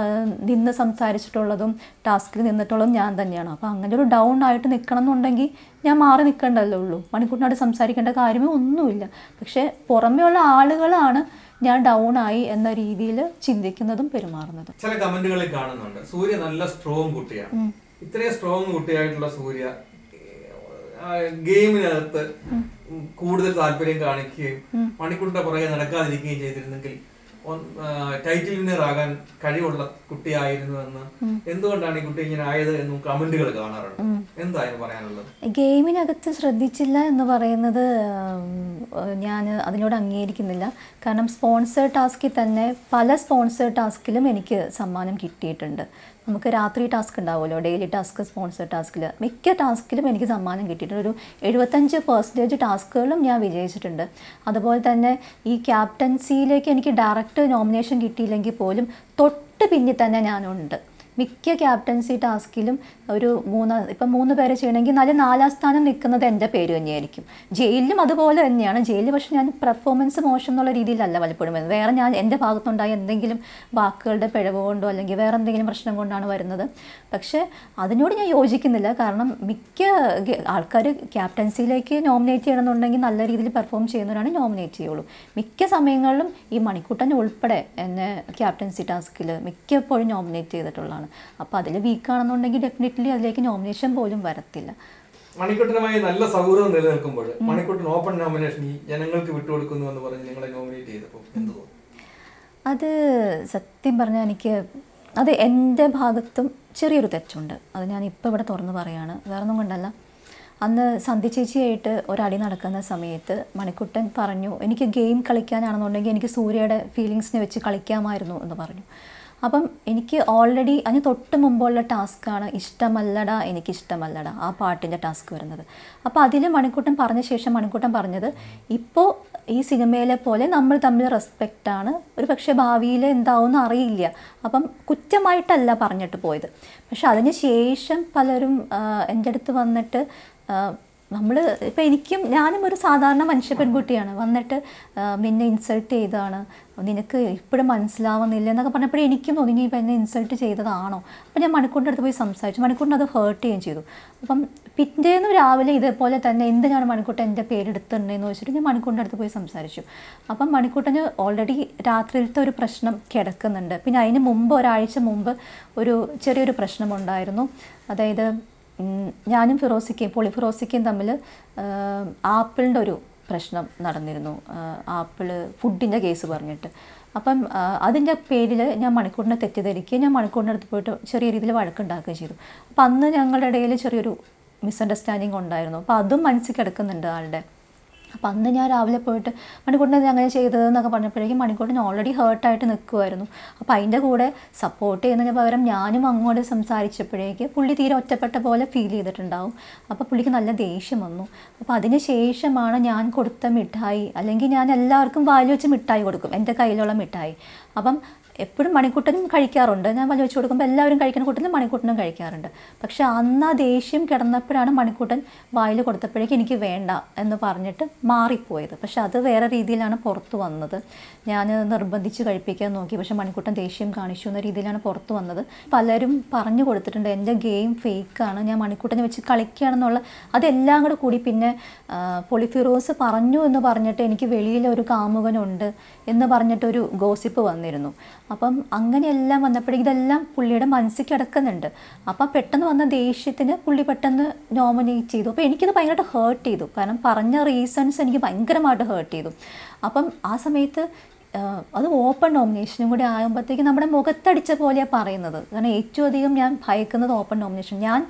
നിന്ന് സംസാരിച്ചിട്ടുള്ളതും ടാസ്കിൽ നിന്നിട്ടുള്ളതും ഞാൻ തന്നെയാണ്. അപ്പോൾ അങ്ങനെ ഒരു ഡൗൺ ആയിട്ട് നിൽക്കണം എന്നുണ്ടെങ്കിൽ ഞാൻ മാറി നിൽക്കേണ്ടല്ലേ ഉള്ളൂ. മണിക്കൂട്ടനായിട്ട് സംസാരിക്കേണ്ട കാര്യമേ ഒന്നുമില്ല. പക്ഷേ പുറമേയുള്ള ആളുകളാണ് ഞാൻ ഡൗൺ ആയി എന്ന രീതിയിൽ ചിന്തിക്കുന്നതും പെരുമാറുന്നതും. ചില കമന്റുകളിൽ കാണുന്നുണ്ട് സൂര്യ നല്ല സ്ട്രോങ് കുട്ടിയാണ്. ഇത്രയും സ്ട്രോങ് കുട്ടിയായിട്ടുള്ള സൂര്യ ഗെയിമിനകത്ത് കൂടുതൽ താല്പര്യം കാണിക്കുകയും മണിക്കൂറിന്റെ പുറകെ നടക്കാതിരിക്കുകയും ചെയ്തിരുന്നെങ്കിൽ ടൈറ്റിൽ വിന്നർ ആകാൻ കഴിവുള്ള കുട്ടിയായിരുന്നു എന്ന് എന്തുകൊണ്ടാണ് ഈ കുട്ടി ഇങ്ങനെ ആയത് എന്നും കമന്റുകൾ കാണാറുണ്ട്. എന്തായിരുന്നു പറയാനുള്ളത്? ഗെയിമിനകത്ത് ശ്രദ്ധിച്ചില്ല എന്ന് പറയുന്നത് ഞാൻ അതിനോട് അംഗീകരിക്കുന്നില്ല. കാരണം സ്പോൺസേഡ് ടാസ്കിൽ തന്നെ പല സ്പോൺസേഡ് ടാസ്കിലും എനിക്ക് സമ്മാനം കിട്ടിയിട്ടുണ്ട്. നമുക്ക് രാത്രി ടാസ്ക് ഉണ്ടാവുമല്ലോ, ഡെയിലി ടാസ്ക്, സ്പോൺസേഡ് ടാസ്കിൽ മിക്ക ടാസ്കിലും എനിക്ക് സമ്മാനം കിട്ടിയിട്ടുണ്ട്. ഒരു 75% ടാസ്കുകളും ഞാൻ വിജയിച്ചിട്ടുണ്ട്. അതുപോലെ തന്നെ ഈ ക്യാപ്റ്റൻസിയിലേക്ക് എനിക്ക് ഡയറക്റ്റ് നോമിനേഷൻ കിട്ടിയില്ലെങ്കിൽ പോലും തൊട്ട് പിന്നിൽ തന്നെ ഞാനുണ്ട്. മിക്ക ക്യാപ്റ്റൻസി ടാസ്കിലും ഒരു 3 പേരെ ചെയ്യണമെങ്കിൽ 4ാം സ്ഥാനം നിൽക്കുന്നത് എൻ്റെ പേര് തന്നെയായിരിക്കും. ജയിലിലും അതുപോലെ തന്നെയാണ്. ജയിലിൽ പക്ഷേ ഞാൻ പെർഫോമൻസ് മോശം എന്നുള്ള രീതിയിലല്ല പലപ്പോഴും വരുന്നത്. വേറെ ഞാൻ എൻ്റെ ഭാഗത്തുണ്ടായ എന്തെങ്കിലും വാക്കുകളുടെ പിഴവ് കൊണ്ടോ അല്ലെങ്കിൽ വേറെ എന്തെങ്കിലും പ്രശ്നം കൊണ്ടാണ് വരുന്നത്. പക്ഷേ അതിനോട് ഞാൻ യോജിക്കുന്നില്ല. കാരണം മിക്ക ആൾക്കാർ ക്യാപ്റ്റൻസിയിലേക്ക് നോമിനേറ്റ് ചെയ്യണമെന്നുണ്ടെങ്കിൽ നല്ല രീതിയിൽ പെർഫോം ചെയ്യുന്നവരാണ് നോമിനേറ്റ് ചെയ്യുള്ളൂ. മിക്ക സമയങ്ങളിലും ഈ മണിക്കൂട്ടൻ ഉൾപ്പെടെ എന്നെ ക്യാപ്റ്റൻസി ടാസ്കിൽ മിക്കപ്പോഴും നോമിനേറ്റ് ചെയ്തിട്ടുള്ളതാണ്. അപ്പോൾ അതിൽ വീക്കാണെന്നുണ്ടെങ്കിൽ ഡെഫിനറ്റ്ലി അതിലേക്ക് നോമിനേഷൻ പോലും വരത്തില്ല. മണിക്കൂട്ടനുമായി നല്ല സൗഹൃദം നിലനിൽക്കുമ്പോൾ മണിക്കൂട്ടൻ ഓപ്പൺ നോമിനേഷൻ ജനങ്ങൾക്ക് വിട്ടുകൊടുക്കുന്നു എന്ന് പറഞ്ഞ് നിങ്ങളെ നോമിനേറ്റ് ചെയ്തപ്പോൾ എന്ത് തോന്നുന്നു? അത് സത്യം പറഞ്ഞാൽ അത് എൻ്റെ ഭാഗത്തും ചെറിയൊരു തെറ്റുണ്ട്. അത് ഞാൻ ഇപ്പോൾ ഇവിടെ തുറന്ന് പറയുകയാണ്, വേറൊന്നും കൊണ്ടല്ല. അന്ന് സന്ധ്യ ചേച്ചിയായിട്ട് ഒരടി നടക്കുന്ന സമയത്ത് മണിക്കൂട്ടൻ പറഞ്ഞു എനിക്ക് ഗെയിം കളിക്കാനാണെന്നുണ്ടെങ്കിൽ എനിക്ക് സൂര്യയുടെ ഫീലിങ്സിനെ വെച്ച് കളിക്കാമായിരുന്നു എന്ന് പറഞ്ഞു. അപ്പം എനിക്ക് ഓൾറെഡി അതിന് തൊട്ട് മുമ്പുള്ള ടാസ്ക്കാണ് എനിക്കിഷ്ടമല്ലടാ ആ പാട്ടിൻ്റെ ടാസ്ക് വരുന്നത്. അപ്പോൾ അതിൽ മണിക്കൂട്ടൻ പറഞ്ഞ ശേഷം മണിക്കൂട്ടൻ പറഞ്ഞത് ഇപ്പോൾ ഈ സിനിമയിലെ പോലെ നമ്മൾ തമ്മിൽ റെസ്പെക്റ്റാണ്, ഒരു പക്ഷേ ഭാവിയിൽ എന്താവുമെന്ന് അറിയില്ല. അപ്പം കുറ്റമായിട്ടല്ല പറഞ്ഞിട്ട് പോയത്. പക്ഷെ അതിന് ശേഷം പലരും എൻ്റെ അടുത്ത് വന്നിട്ട് ഇപ്പോൾ ഞാനും ഒരു സാധാരണ മനുഷ്യ പെൺകുട്ടിയാണ്, വന്നിട്ട് നിന്നെ ഇൻസൾട്ട് ചെയ്തതാണ്, നിനക്ക് ഇപ്പോഴും മനസ്സിലാവുന്നില്ല എന്നൊക്കെ പറഞ്ഞപ്പോഴേ എനിക്കും തോന്നി ഇനി ഇപ്പം എന്നെ ഇൻസൾട്ട് ചെയ്തതാണോ. അപ്പോൾ ഞാൻ മണിക്കൂറിൻ്റെ അടുത്ത് പോയി സംസാരിച്ചു. മണിക്കൂറിന് അത് ഹേർട്ട് ചെയ്യുകയും ചെയ്തു. അപ്പം പിറ്റേന്ന് രാവിലെ ഇതേപോലെ തന്നെ എന്തിനാണ് മണിക്കൂട്ടൻ എൻ്റെ പേരെടുത്തിട്ടുണ്ടെന്ന് വെച്ചിട്ട് ഞാൻ മണിക്കൂട്ടിൻ്റെ അടുത്ത് പോയി സംസാരിച്ചു. അപ്പം മണിക്കൂട്ടന് ഓൾറെഡി രാത്രിയിലത്തെ ഒരു പ്രശ്നം കിടക്കുന്നുണ്ട്. പിന്നെ അതിന് മുമ്പ് ഒരാഴ്ച മുമ്പ് ഒരു ചെറിയൊരു പ്രശ്നമുണ്ടായിരുന്നു. അതായത് ഞാനും ഫിറോസിക്കയും തമ്മിൽ ആപ്പിളിൻ്റെ ഒരു പ്രശ്നം നടന്നിരുന്നു. ആപ്പിള് ഫുഡിൻ്റെ കേസ് പറഞ്ഞിട്ട്. അപ്പം അതിൻ്റെ പേരിൽ ഞാൻ മണിക്കൂറിനെ തെറ്റിദ്ധരിക്കുകയും ഞാൻ മണിക്കൂറിൻ്റെ അടുത്ത് പോയിട്ട് ചെറിയ രീതിയിൽ വഴക്കുണ്ടാക്കുകയും ചെയ്തു. അപ്പം അന്ന് ഞങ്ങളുടെ ഇടയിൽ ചെറിയൊരു മിസ്അണ്ടർസ്റ്റാൻഡിങ് ഉണ്ടായിരുന്നു. അപ്പോൾ അതും മനസ്സിൽ കിടക്കുന്നുണ്ട് ആളുടെ. അപ്പം അന്ന് ഞാൻ രാവിലെ പോയിട്ട് മണിക്കൂട്ടിനെ അങ്ങനെ ചെയ്തതെന്നൊക്കെ പറഞ്ഞപ്പോഴേക്കും മണിക്കൂട്ടിന് ഓൾറെഡി ഹേർട്ടായിട്ട് നിൽക്കുമായിരുന്നു. അപ്പോൾ അതിൻ്റെ കൂടെ സപ്പോർട്ട് ചെയ്യുന്നതിന് പകരം ഞാനും അങ്ങോട്ട് സംസാരിച്ചപ്പോഴേക്ക് പുള്ളി തീരെ ഒറ്റപ്പെട്ട പോലെ ഫീൽ ചെയ്തിട്ടുണ്ടാവും. അപ്പോൾ പുള്ളിക്ക് നല്ല ദേഷ്യം വന്നു. അപ്പോൾ അതിന് ശേഷമാണ് ഞാൻ കൊടുത്ത മിഠായി, അല്ലെങ്കിൽ ഞാൻ എല്ലാവർക്കും വായിൽ വെച്ച് മിഠായി കൊടുക്കും, എൻ്റെ കയ്യിലുള്ള മിഠായി. അപ്പം എപ്പോഴും മണിക്കൂട്ടനും കഴിക്കാറുണ്ട്. ഞാൻ വലിയ വെച്ച് കൊടുക്കുമ്പോൾ എല്ലാവരും കഴിക്കുന്ന കൂട്ടത്തിൽ മണിക്കൂട്ടനും കഴിക്കാറുണ്ട്. പക്ഷെ അന്ന് ആ ദേഷ്യം കിടന്നപ്പോഴാണ് മണിക്കൂട്ടൻ വായിൽ കൊടുത്തപ്പോഴേക്കും എനിക്ക് വേണ്ട എന്ന് പറഞ്ഞിട്ട് മാറിപ്പോയത്. പക്ഷെ അത് വേറെ രീതിയിലാണ് പുറത്ത് വന്നത്. ഞാൻ നിർബന്ധിച്ച് കഴിപ്പിക്കാൻ നോക്കി, പക്ഷെ മണിക്കൂട്ടൻ ദേഷ്യം കാണിച്ചു എന്ന രീതിയിലാണ് പുറത്ത് വന്നത്. പലരും പറഞ്ഞു കൊടുത്തിട്ടുണ്ട് എൻ്റെ ഗെയിം ഫേക്കാണ്, ഞാൻ മണിക്കൂട്ടനെ വെച്ച് കളിക്കുകയാണെന്നുള്ള. അതെല്ലാം കൂടി പിന്നെ പൊളിഫിറോസ് പറഞ്ഞു എന്ന് പറഞ്ഞിട്ട് എനിക്ക് വെളിയിലൊരു കാമുകനുണ്ട് എന്ന് പറഞ്ഞിട്ടൊരു ഗോസിപ്പ് വന്നിരുന്നു. അപ്പം അങ്ങനെയെല്ലാം വന്നപ്പോഴേക്കും ഇതെല്ലാം പുള്ളിയുടെ മനസ്സിൽ കിടക്കുന്നുണ്ട്. അപ്പം പെട്ടെന്ന് വന്ന ദേഷ്യത്തിന് പുള്ളി പെട്ടെന്ന് നോമിനേറ്റ് ചെയ്തു. അപ്പോൾ എനിക്കത് ഭയങ്കരമായിട്ട് ഹേർട്ട് ചെയ്തു. കാരണം പറഞ്ഞ റീസൺസ് എനിക്ക് ഭയങ്കരമായിട്ട് ഹേർട്ട് ചെയ്തു. അപ്പം ആ സമയത്ത് അത് ഓപ്പൺ നോമിനേഷനും കൂടി ആകുമ്പോഴത്തേക്കും നമ്മുടെ മുഖത്തടിച്ച പോലെയാണ് പറയുന്നത്. കാരണം ഏറ്റവും അധികം ഞാൻ ഭയക്കുന്നത് ഓപ്പൺ നോമിനേഷൻ. ഞാൻ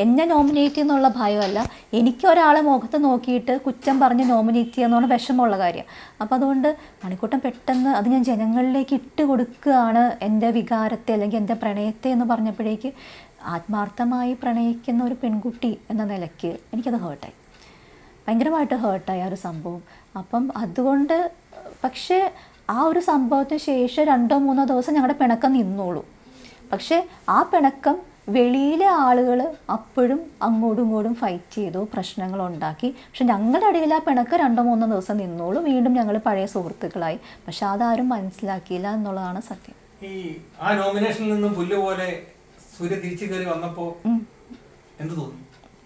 എന്നെ നോമിനേറ്റ് ചെയ്യുന്നുള്ള ഭയമല്ല, എനിക്കൊരാളെ മുഖത്ത് നോക്കിയിട്ട് കുറ്റം പറഞ്ഞ് നോമിനേറ്റ് ചെയ്യുന്നതാണ് വിഷമമുള്ള കാര്യം. അപ്പോൾ അതുകൊണ്ട് മണിക്കൂട്ടൻ പെട്ടെന്ന് അത് ഞാൻ ജനങ്ങളിലേക്ക് ഇട്ട് കൊടുക്കുകയാണ് എൻ്റെ വികാരത്തെ അല്ലെങ്കിൽ എൻ്റെ പ്രണയത്തെ എന്ന് പറഞ്ഞപ്പോഴേക്ക് ആത്മാർത്ഥമായി പ്രണയിക്കുന്ന ഒരു പെൺകുട്ടി എന്ന നിലയ്ക്ക് എനിക്കത് ഹേർട്ടായി, ഭയങ്കരമായിട്ട് ഹേർട്ടായി ആ ഒരു സംഭവം. അപ്പം അതുകൊണ്ട് പക്ഷേ ആ ഒരു സംഭവത്തിന് ശേഷം 2-3 ദിവസം ഞങ്ങളുടെ പിണക്കം നിന്നോളൂ. പക്ഷേ ആ പിണക്കം വെളിയിലെ ആളുകൾ അപ്പോഴും അങ്ങോട്ടും ഇങ്ങോട്ടും ഫൈറ്റ് ചെയ്തു, പ്രശ്നങ്ങളുണ്ടാക്കി. പക്ഷെ ഞങ്ങളുടെ ഇടയിൽ ആ പിണക്ക് 2-3 ദിവസം നിന്നോളൂ, വീണ്ടും ഞങ്ങൾ പഴയ സുഹൃത്തുക്കളായി. പക്ഷെ അതാരും മനസ്സിലാക്കിയില്ല എന്നുള്ളതാണ് സത്യം. ഈ ആ നോമിനേഷനിൽ നിന്നും പുല്ല് പോലെ സൂര്യ തിരിച്ചു കയറി വന്നപ്പോൾ എന്ത് തോന്നി?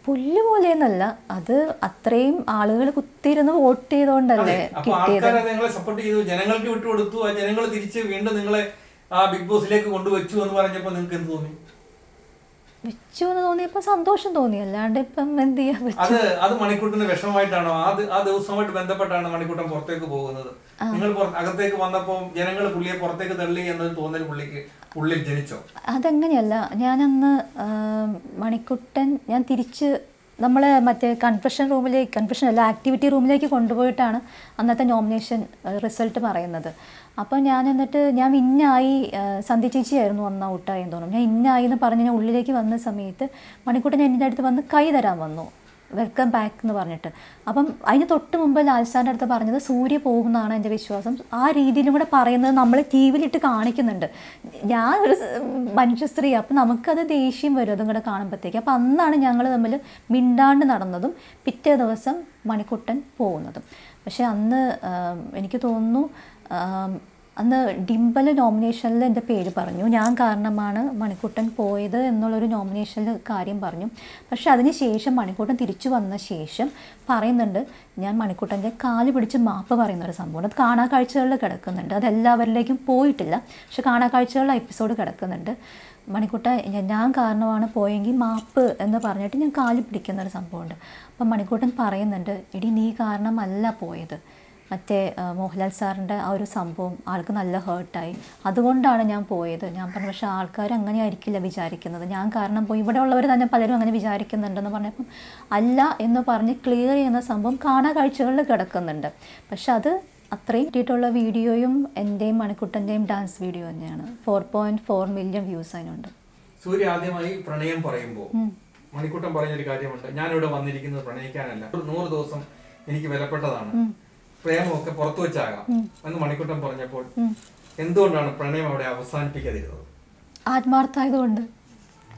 പുല്ല് പോലെയെന്നല്ല, അത് അത്രയും ആളുകൾ കുത്തിയിരുന്ന് വോട്ട് ചെയ്തോണ്ടല്ലേ കിട്ടിയത്. ജനങ്ങൾക്ക് വിട്ടുകൊടുത്തു, ആ ജനങ്ങൾ തിരിച്ച് വീണ്ടും നിങ്ങളെ ആ ബിഗ് ബോസിലേക്ക് കൊണ്ടുവച്ചു എന്ന് പറഞ്ഞപ്പോൾ നിങ്ങൾക്ക് എന്ത് തോന്നി? വെച്ചു എന്ന് തോന്നിയപ്പോൾ സന്തോഷം തോന്നി, അല്ലാണ്ട് ഇപ്പം എന്ത് ചെയ്യാൻ പറ്റും? അത് മണിക്കൂട്ടിന് വിഷമമായിട്ടാണോ ആ ദിവസമായിട്ട് ബന്ധപ്പെട്ടാണ് മണിക്കൂട്ടൻ പുറത്തേക്ക് പോകുന്നത്? നിങ്ങൾ അകത്തേക്ക് വന്നപ്പോൾ ജനങ്ങൾ പുള്ളിയെ പുറത്തേക്ക് തള്ളി എന്നൊരു തോന്നൽ പുള്ളിക്ക് ഉള്ളിൽ ജനിച്ചോ? അതങ്ങനെയല്ല. ഞാനന്ന് മണിക്കുട്ടൻ ഞാൻ തിരിച്ച് നമ്മളെ മറ്റേ ആക്ടിവിറ്റി റൂമിലേക്ക് കൊണ്ടുപോയിട്ടാണ് അന്നത്തെ നോമിനേഷൻ റിസൾട്ട് പറയുന്നത്. അപ്പോൾ ഞാൻ വിന്നായി, സന്ധ്യ ചേച്ചിയായിരുന്നു അന്ന് ഔട്ടായെന്ന് തോന്നുന്നു. ഞാൻ ഇന്നായി എന്ന് പറഞ്ഞ് ഞാൻ ഉള്ളിലേക്ക് വന്ന സമയത്ത് മണിക്കൂട്ടൻ എൻ്റെ അടുത്ത് വന്ന് കൈ തരാൻ വന്നു, വെൽക്കം ബാക്ക് എന്ന് പറഞ്ഞിട്ട്. അപ്പം അതിന് തൊട്ട് മുമ്പ് ലാൽസാറിൻ്റെ അടുത്ത് പറഞ്ഞത് സൂര്യ പോകുന്നതാണ് എൻ്റെ വിശ്വാസം. ആ രീതിയിലും കൂടെ പറയുന്നത് നമ്മൾ ടി വിയിലിട്ട് കാണിക്കുന്നുണ്ട്. ഞാൻ ഒരു മനുഷ്യ സ്ത്രീ, അപ്പം നമുക്കത് ദേഷ്യം വരും അതും കൂടെ കാണുമ്പോഴത്തേക്ക്. അപ്പം അന്നാണ് ഞങ്ങൾ തമ്മിൽ മിണ്ടാണ്ട് നടന്നതും പിറ്റേ ദിവസം മണിക്കുട്ടൻ പോകുന്നതും. പക്ഷേ അന്ന് എനിക്ക് തോന്നുന്നു അന്ന് ഡിംബൽ നോമിനേഷനിൽ എൻ്റെ പേര് പറഞ്ഞു, ഞാൻ കാരണമാണ് മണിക്കൂട്ടൻ പോയത് എന്നുള്ളൊരു നോമിനേഷനിൽ കാര്യം പറഞ്ഞു. പക്ഷെ അതിന് ശേഷം മണിക്കൂട്ടൻ തിരിച്ചു വന്ന ശേഷം പറയുന്നുണ്ട്, ഞാൻ മണിക്കൂട്ടൻ്റെ കാല് പിടിച്ച് മാപ്പ് പറയുന്നൊരു സംഭവം. അത് കാണാക്കാഴ്ചകളിൽ കിടക്കുന്നുണ്ട്, അതെല്ലാവരിലേക്കും പോയിട്ടില്ല, പക്ഷെ കാണാക്കാഴ്ചകളിൽ എപ്പിസോഡ് കിടക്കുന്നുണ്ട്. മണിക്കൂട്ടൻ ഞാൻ കാരണമാണ് പോയെങ്കിൽ മാപ്പ് എന്ന് പറഞ്ഞിട്ട് ഞാൻ കാല് പിടിക്കുന്നൊരു സംഭവമുണ്ട്. അപ്പം മണിക്കൂട്ടൻ പറയുന്നുണ്ട്, എടി നീ കാരണമല്ല പോയത്, മറ്റേ മോഹൻലാൽ സാറിൻ്റെ ആ ഒരു സംഭവം ആൾക്ക് നല്ല ഹേർട്ടായി, അതുകൊണ്ടാണ് ഞാൻ പോയത്. ഞാൻ പറഞ്ഞു, പക്ഷേ ആൾക്കാർ അങ്ങനെ ആയിരിക്കില്ല വിചാരിക്കുന്നത്, ഞാൻ കാരണം പോയി, ഇവിടെ ഉള്ളവർ തന്നെ പലരും അങ്ങനെ വിചാരിക്കുന്നുണ്ടെന്ന് പറഞ്ഞപ്പം അല്ല എന്ന് പറഞ്ഞ് ക്ലിയർ ചെയ്യുന്ന സംഭവം കാണാക്കാഴ്ചകളിൽ കിടക്കുന്നുണ്ട്. പക്ഷെ അത് അത്രയും കിട്ടിയിട്ടുള്ള വീഡിയോയും എൻ്റെയും മണിക്കുട്ടൻ്റെയും ഡാൻസ് വീഡിയോ തന്നെയാണ്. 4.4 മില്യൺ വ്യൂസ് അതിനുണ്ട്. സൂര്യ ആദ്യമായി പ്രണയം പറയുമ്പോൾ മണിക്കുട്ടൻ പറഞ്ഞൊരു കാര്യമുണ്ട്, ഞാനിവിടെ വന്നിരിക്കുന്നത് പ്രണയിക്കാനല്ല, 100 ദിവസം എനിക്ക് വിലപ്പെട്ടതാണ്, പ്രേമമൊക്കെ പുറത്തു വെച്ചാകാം എന്ന് മണിക്കുട്ടൻ പറഞ്ഞപ്പോൾ എന്തുകൊണ്ടാണ് പ്രണയം അവിടെ അവസാനിപ്പിക്കാതിരുന്നത്? ആത്മാർത്ഥമായതുകൊണ്ട്.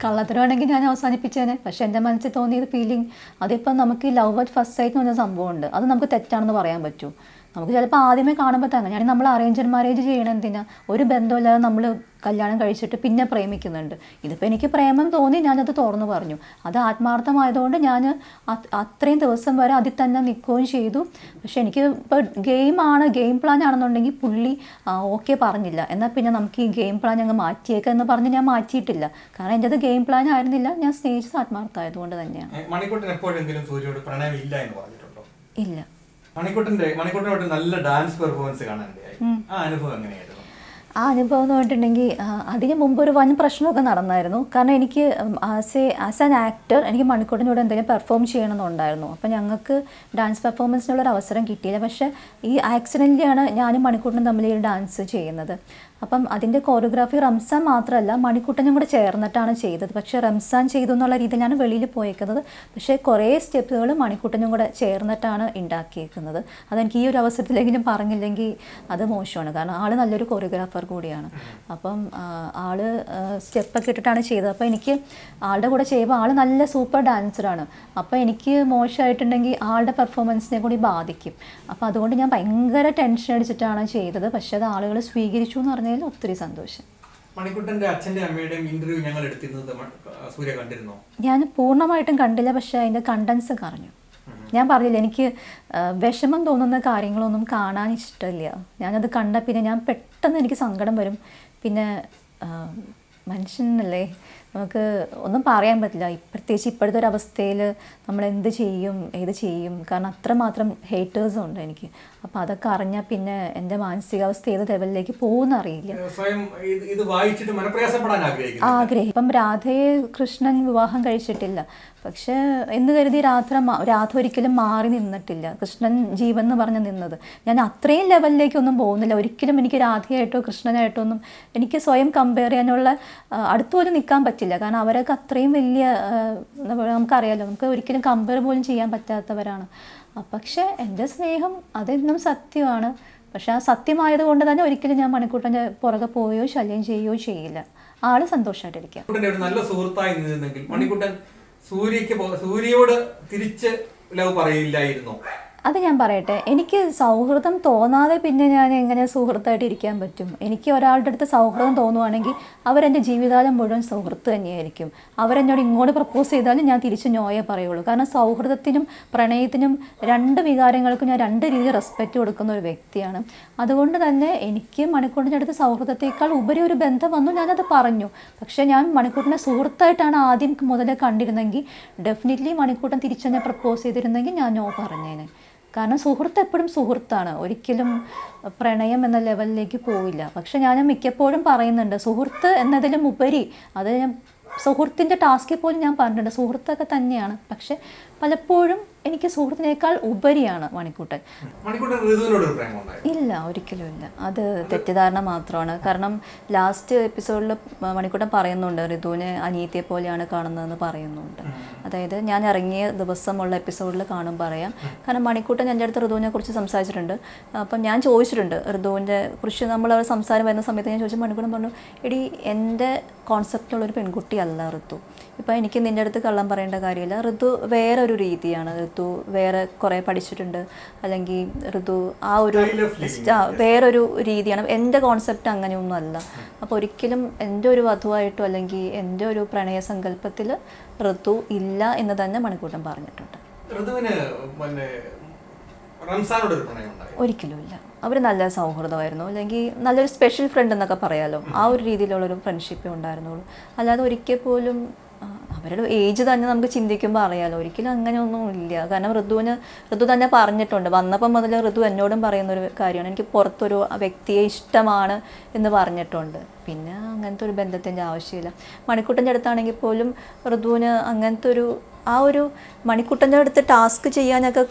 കള്ളത്തരമാണെങ്കിൽ ഞാൻ അവസാനിപ്പിച്ചേനെ. പക്ഷെ എൻ്റെ മനസ്സിൽ തോന്നിയത് ഫീലിംഗ്, അതിപ്പം നമുക്ക് ഈ ലവ് അറ്റ് ഫസ്റ്റ് സൈറ്റ് എന്ന് പറഞ്ഞ സംഭവമുണ്ട്, അത് നമുക്ക് തെറ്റാണെന്ന് പറയാൻ പറ്റൂ. നമുക്ക് ചിലപ്പോൾ ആദ്യമേ കാണുമ്പോൾ തന്നെ ഞാൻ നമ്മൾ അറേഞ്ച്ഡ് മാരേജ് ചെയ്യണം എന്തിനാ, ഒരു ബന്ധമില്ലാതെ നമ്മൾ കല്യാണം കഴിച്ചിട്ട് പിന്നെ പ്രേമിക്കുന്നുണ്ട്. ഇതിപ്പോൾ എനിക്ക് പ്രേമം തോന്നി, ഞാനത് തുറന്നു പറഞ്ഞു. അത് ആത്മാർത്ഥമായതുകൊണ്ട് ഞാൻ അത്രയും ദിവസം വരെ അതിൽ തന്നെ നിൽക്കുകയും ചെയ്തു. പക്ഷെ എനിക്ക് ഇപ്പോൾ ഗെയിം പ്ലാൻ ആണെന്നുണ്ടെങ്കിൽ പുള്ളി ഓക്കെ പറഞ്ഞില്ല, എന്നാൽ പിന്നെ നമുക്ക് ഈ ഗെയിം പ്ലാൻ അങ്ങ് മാറ്റിയേക്കാം എന്ന് പറഞ്ഞ് ഞാൻ മാറ്റിയിട്ടില്ല. കാരണം എൻ്റെ അത് ഗെയിം പ്ലാൻ ആയിരുന്നില്ല, ഞാൻ സ്നേഹിച്ചത് ആത്മാർത്ഥമായതുകൊണ്ട് തന്നെയാണ്. മണിക്കുട്ടൻ എപ്പോഴെങ്കിലും സൂര്യയോട് പ്രണയം ഇല്ല എന്ന് പറഞ്ഞിട്ടുണ്ടോ? ഇല്ല. മണിക്കുട്ടനോട് നല്ല ഡാൻസ് പെർഫോമൻസ് കാണാനിടയായി. ആ അനുഭവം എങ്ങനെയായിരുന്നു? ആ അനുഭവം എന്ന് പറഞ്ഞിട്ടുണ്ടെങ്കിൽ അതിന് മുമ്പ് ഒരു വൻ പ്രശ്നമൊക്കെ നടന്നായിരുന്നു. കാരണം എനിക്ക് ആസ് ആൻ ആക്ടർ എനിക്ക് മണിക്കൂട്ടിനോട് എന്തെങ്കിലും പെർഫോം ചെയ്യണമെന്നുണ്ടായിരുന്നു. അപ്പോൾ ഞങ്ങൾക്ക് ഡാൻസ് പെർഫോമൻസിനുള്ളൊരു അവസരം കിട്ടിയില്ല. പക്ഷേ ഈ ആക്സിഡൻ്റിലാണ് ഞാനും മണിക്കൂട്ടനും തമ്മിൽ ഈ ഡാൻസ് ചെയ്യുന്നത്. അപ്പം അതിൻ്റെ കോറിയോഗ്രാഫി റംസാൻ മാത്രമല്ല മണിക്കൂട്ടനും കൂടെ ചേർന്നിട്ടാണ് ചെയ്തത്. പക്ഷേ റംസാൻ ചെയ്തു എന്നുള്ള രീതിയിലാണ് വെളിയിൽ പോയേക്കുന്നത്. പക്ഷേ കുറേ സ്റ്റെപ്പുകൾ മണിക്കൂട്ടനും കൂടെ ചേർന്നിട്ടാണ് ഉണ്ടാക്കിയേക്കുന്നത്. അതെനിക്ക് ഈ ഒരു അവസരത്തിലെങ്കിലും പറഞ്ഞില്ലെങ്കിൽ അത് മോശമാണ്. കാരണം ആൾ നല്ലൊരു കോറിയോഗ്രാഫർ കൂടിയാണ്. അപ്പം ആൾ സ്റ്റെപ്പൊക്കെ ഇട്ടിട്ടാണ് ചെയ്തത്. അപ്പോൾ എനിക്ക് ആളുടെ കൂടെ ചെയ്യുമ്പോൾ ആൾ നല്ല സൂപ്പർ ഡാൻസറാണ്. അപ്പോൾ എനിക്ക് മോശമായിട്ടുണ്ടെങ്കിൽ ആളുടെ പെർഫോമൻസിനെ കൂടി ബാധിക്കും. അപ്പോൾ അതുകൊണ്ട് ഞാൻ ഭയങ്കര ടെൻഷൻ അടിച്ചിട്ടാണ് ചെയ്തത്. പക്ഷേ അത് ആളുകൾ സ്വീകരിച്ചു എന്ന് പറഞ്ഞാൽ ഒത്തിരി സന്തോഷം. മണിക്കുട്ടന്റെ അച്ഛന്റെ അമ്മയുടെയും ഇന്റർവ്യൂ ഞങ്ങൾ എടുത്തിരുന്നത് സൂര്യ കണ്ടിരുന്നോ? ഞാൻ പൂർണ്ണമായിട്ടും കണ്ടില്ല, പക്ഷേ അതിൻ്റെ കണ്ടൻസ് പറഞ്ഞു. ഞാൻ പറഞ്ഞില്ല, എനിക്ക് വിഷമം തോന്നുന്ന കാര്യങ്ങളൊന്നും കാണാൻ ഇഷ്ടമില്ല. ഞാനത് കണ്ട പിന്നെ ഞാൻ പെട്ടെന്ന് എനിക്ക് സങ്കടം വരും. പിന്നെ മനുഷ്യനല്ലേ, നമുക്ക് ഒന്നും പറയാൻ പറ്റില്ല. പ്രത്യേകിച്ച് ഇപ്പോഴത്തെ ഒരു അവസ്ഥയിൽ നമ്മൾ എന്ത് ചെയ്യും, ഏത് ചെയ്യും, കാരണം അത്രമാത്രം ഹേറ്റേഴ്സും ഉണ്ട് എനിക്ക്. അപ്പോൾ അതൊക്കെ അറിഞ്ഞാൽ പിന്നെ എൻ്റെ മാനസികാവസ്ഥ ഏത് ലെവലിലേക്ക് പോകുമെന്ന് അറിയില്ല. ആഗ്രഹിക്കും. ഇപ്പം രാധയെ കൃഷ്ണൻ വിവാഹം കഴിച്ചിട്ടില്ല, പക്ഷേ എന്ന് കരുതി രാധ ഒരിക്കലും മാറി നിന്നിട്ടില്ല. കൃഷ്ണൻ ജീവൻ എന്ന് പറഞ്ഞ് നിന്നത്. ഞാൻ അത്രയും ലെവലിലേക്കൊന്നും പോകുന്നില്ല. ഒരിക്കലും എനിക്ക് രാധയായിട്ടോ കൃഷ്ണനായിട്ടോ ഒന്നും എനിക്ക് സ്വയം കമ്പയർ ചെയ്യാനുള്ള അടുത്തുപോലും നിൽക്കാൻ പറ്റില്ല. കാരണം അവരൊക്കെ അത്രയും വലിയ, നമുക്കറിയാലോ, നമുക്ക് ഒരിക്കലും കമ്പയർ പോലും ചെയ്യാൻ പറ്റാത്തവരാണ്. പക്ഷേ എൻ്റെ സ്നേഹം അതെന്നും സത്യമാണ്. പക്ഷെ ആ സത്യമായതുകൊണ്ട് തന്നെ ഒരിക്കലും ഞാൻ മണിക്കൂട്ടൻ്റെ പുറകെ പോയോ ശല്യം ചെയ്യുകയോ ചെയ്യില്ല. ആള് സന്തോഷമായിട്ടിരിക്കാം. നല്ല സുഹൃത്തായി നിന്നെങ്കിൽ മണിക്കുട്ടൻ സൂര്യയോട് തിരിച്ച് ലവ് പറയില്ലായിരുന്നോ? അത് ഞാൻ പറയട്ടെ, എനിക്ക് സൗഹൃദം തോന്നാതെ പിന്നെ ഞാൻ എങ്ങനെ സുഹൃത്തായിട്ട് ഇരിക്കാൻ പറ്റും? എനിക്ക് ഒരാളുടെ അടുത്ത് സൗഹൃദം തോന്നുവാണെങ്കിൽ അവരെൻ്റെ ജീവിതകാലം മുഴുവൻ സുഹൃത്ത് തന്നെയായിരിക്കും. അവരെന്നോട് ഇങ്ങോട്ട് പ്രപ്പോസ് ചെയ്താലും ഞാൻ തിരിച്ച് നോയേ പറയുള്ളൂ. കാരണം സൗഹൃദത്തിനും പ്രണയത്തിനും രണ്ട് വികാരങ്ങൾക്കും ഞാൻ രണ്ട് രീതിയിൽ റെസ്പെക്റ്റ് കൊടുക്കുന്ന ഒരു വ്യക്തിയാണ്. അതുകൊണ്ട് തന്നെ എനിക്ക് മണിക്കൂട്ടിൻ്റെ അടുത്ത് സൗഹൃദത്തേക്കാൾ ഉപരി ഒരു ബന്ധം വന്നു, ഞാനത് പറഞ്ഞു. പക്ഷേ ഞാൻ മണിക്കൂട്ടിനെ സുഹൃത്തായിട്ടാണ് ആദ്യം മുതലേ കണ്ടിരുന്നെങ്കിൽ ഡെഫിനറ്റ്ലി മണിക്കൂട്ടൻ തിരിച്ചെന്നെ പ്രപ്പോസ് ചെയ്തിരുന്നെങ്കിൽ ഞാൻ നോ പറഞ്ഞേനെ. കാരണം സുഹൃത്ത് എപ്പോഴും സുഹൃത്താണ്, ഒരിക്കലും പ്രണയം എന്ന ലെവലിലേക്ക് പോവില്ല. പക്ഷെ ഞാൻ മിക്കപ്പോഴും പറയുന്നുണ്ട്, സുഹൃത്ത് എന്നതിലും ഉപരി അത് ഞാൻ സുഹൃത്തിൻ്റെ ടാസ്കിൽ പോലും ഞാൻ പറഞ്ഞിട്ടുണ്ട്, സുഹൃത്തൊക്കെ തന്നെയാണ്. പക്ഷെ പലപ്പോഴും എനിക്ക് സുഹൃത്തിനേക്കാൾ ഉപരിയാണ് മണിക്കൂട്ടൻ. ഇല്ല, ഒരിക്കലും ഇല്ല. അത് തെറ്റിദ്ധാരണ മാത്രമാണ്. കാരണം ലാസ്റ്റ് എപ്പിസോഡിൽ മണിക്കൂട്ടൻ പറയുന്നുണ്ട് ഋതുവിനെ അനിയത്തിയെ പോലെയാണ് കാണുന്നതെന്ന് പറയുന്നുണ്ട്. അതായത് ഞാൻ ഇറങ്ങിയ ദിവസമുള്ള എപ്പിസോഡിൽ കാണും പറയാം. കാരണം മണിക്കൂട്ടൻ എൻ്റെ അടുത്ത് ഋതുവിനെ കുറിച്ച് സംസാരിച്ചിട്ടുണ്ട്. അപ്പം ഞാൻ ചോദിച്ചിട്ടുണ്ട് ഋതുവിൻ്റെ കുറിച്ച്, നമ്മൾ സംസാരം വരുന്ന സമയത്ത് ഞാൻ ചോദിച്ചു, മണിക്കൂട്ടൻ പറഞ്ഞു, എടി എൻ്റെ കോൺസെപ്റ്റുള്ളൊരു പെൺകുട്ടിയല്ല ഋതു. ഇപ്പം എനിക്ക് നിൻ്റെ അടുത്ത് കള്ളം പറയേണ്ട കാര്യമില്ല. ഋതു വേറെ ഒരു രീതിയാണ്, ഋതു വേറെ കുറേ പഠിച്ചിട്ടുണ്ട്, അല്ലെങ്കിൽ ഋതു ആ ഒരു വേറൊരു രീതിയാണ്. എൻ്റെ കോൺസെപ്റ്റ് അങ്ങനെയൊന്നും അല്ല. അപ്പോൾ ഒരിക്കലും എൻ്റെ ഒരു വധുവായിട്ടോ അല്ലെങ്കിൽ എൻ്റെ ഒരു പ്രണയ സങ്കല്പത്തിൽ ഋതു ഇല്ല എന്ന് തന്നെ മണിക്കൂട്ടൻ പറഞ്ഞിട്ടുണ്ട്. ഒരിക്കലും ഇല്ല. അവർ നല്ല സൗഹൃദമായിരുന്നു, അല്ലെങ്കിൽ നല്ലൊരു സ്പെഷ്യൽ ഫ്രണ്ട് എന്നൊക്കെ പറയാമല്ലോ, ആ ഒരു രീതിയിലുള്ളൊരു ഫ്രണ്ട്ഷിപ്പേ ഉണ്ടായിരുന്നുള്ളൂ. അല്ലാതെ ഒരിക്കൽ പോലും അവരുടെ ഏജ് തന്നെ നമുക്ക് ചിന്തിക്കുമ്പോൾ അറിയാമല്ലോ, ഒരിക്കലും അങ്ങനെയൊന്നും ഇല്ല. കാരണം ഋതു തന്നെ പറഞ്ഞിട്ടുണ്ട്, വന്നപ്പം മുതൽ ഋതു എന്നോടും പറയുന്നൊരു കാര്യമാണ്, എനിക്ക് പുറത്തൊരു വ്യക്തിയെ ഇഷ്ടമാണ് എന്ന് പറഞ്ഞിട്ടുണ്ട്. പിന്നെ അങ്ങനത്തെ ഒരു ബന്ധത്തിൻ്റെ ആവശ്യമില്ല. മണിക്കൂട്ടൻ്റെ അടുത്താണെങ്കിൽ പോലും ഋതുവിന് അങ്ങനത്തെ ആ ഒരു മണിക്കൂട്ടൻ്റെ അടുത്ത് ടാസ്ക് ചെയ്യാനൊക്കെ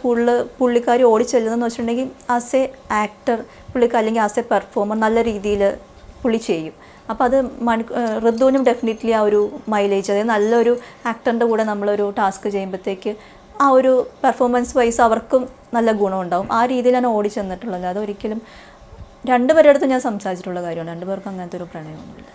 പുള്ളിക്കാരി ഓടിച്ചെല്ലുന്നതെന്ന് വെച്ചിട്ടുണ്ടെങ്കിൽ ആസ് എ ആക്ടർ പുള്ളിക്കാർ, അല്ലെങ്കിൽ ആസ് എ പെർഫോമർ നല്ല രീതിയിൽ പുള്ളി ചെയ്യും. അപ്പോൾ അത് ഋതുവിനും ഡെഫിനറ്റ്ലി ആ ഒരു മൈലേജ്, അതായത് നല്ലൊരു ആക്ടറിൻ്റെ കൂടെ നമ്മളൊരു ടാസ്ക് ചെയ്യുമ്പോഴത്തേക്ക് ആ ഒരു പെർഫോമൻസ് വൈസ് അവർക്കും നല്ല ഗുണമുണ്ടാവും. ആ രീതിയിലാണ് ഓടി ചെന്നിട്ടുള്ളത്. അതൊരിക്കലും രണ്ടുപേരുടെ അടുത്ത് ഞാൻ സംസാരിച്ചിട്ടുള്ള കാര്യമാണ്. രണ്ടുപേർക്കും അങ്ങനത്തെ ഒരു പ്രണയമൊന്നുമില്ല.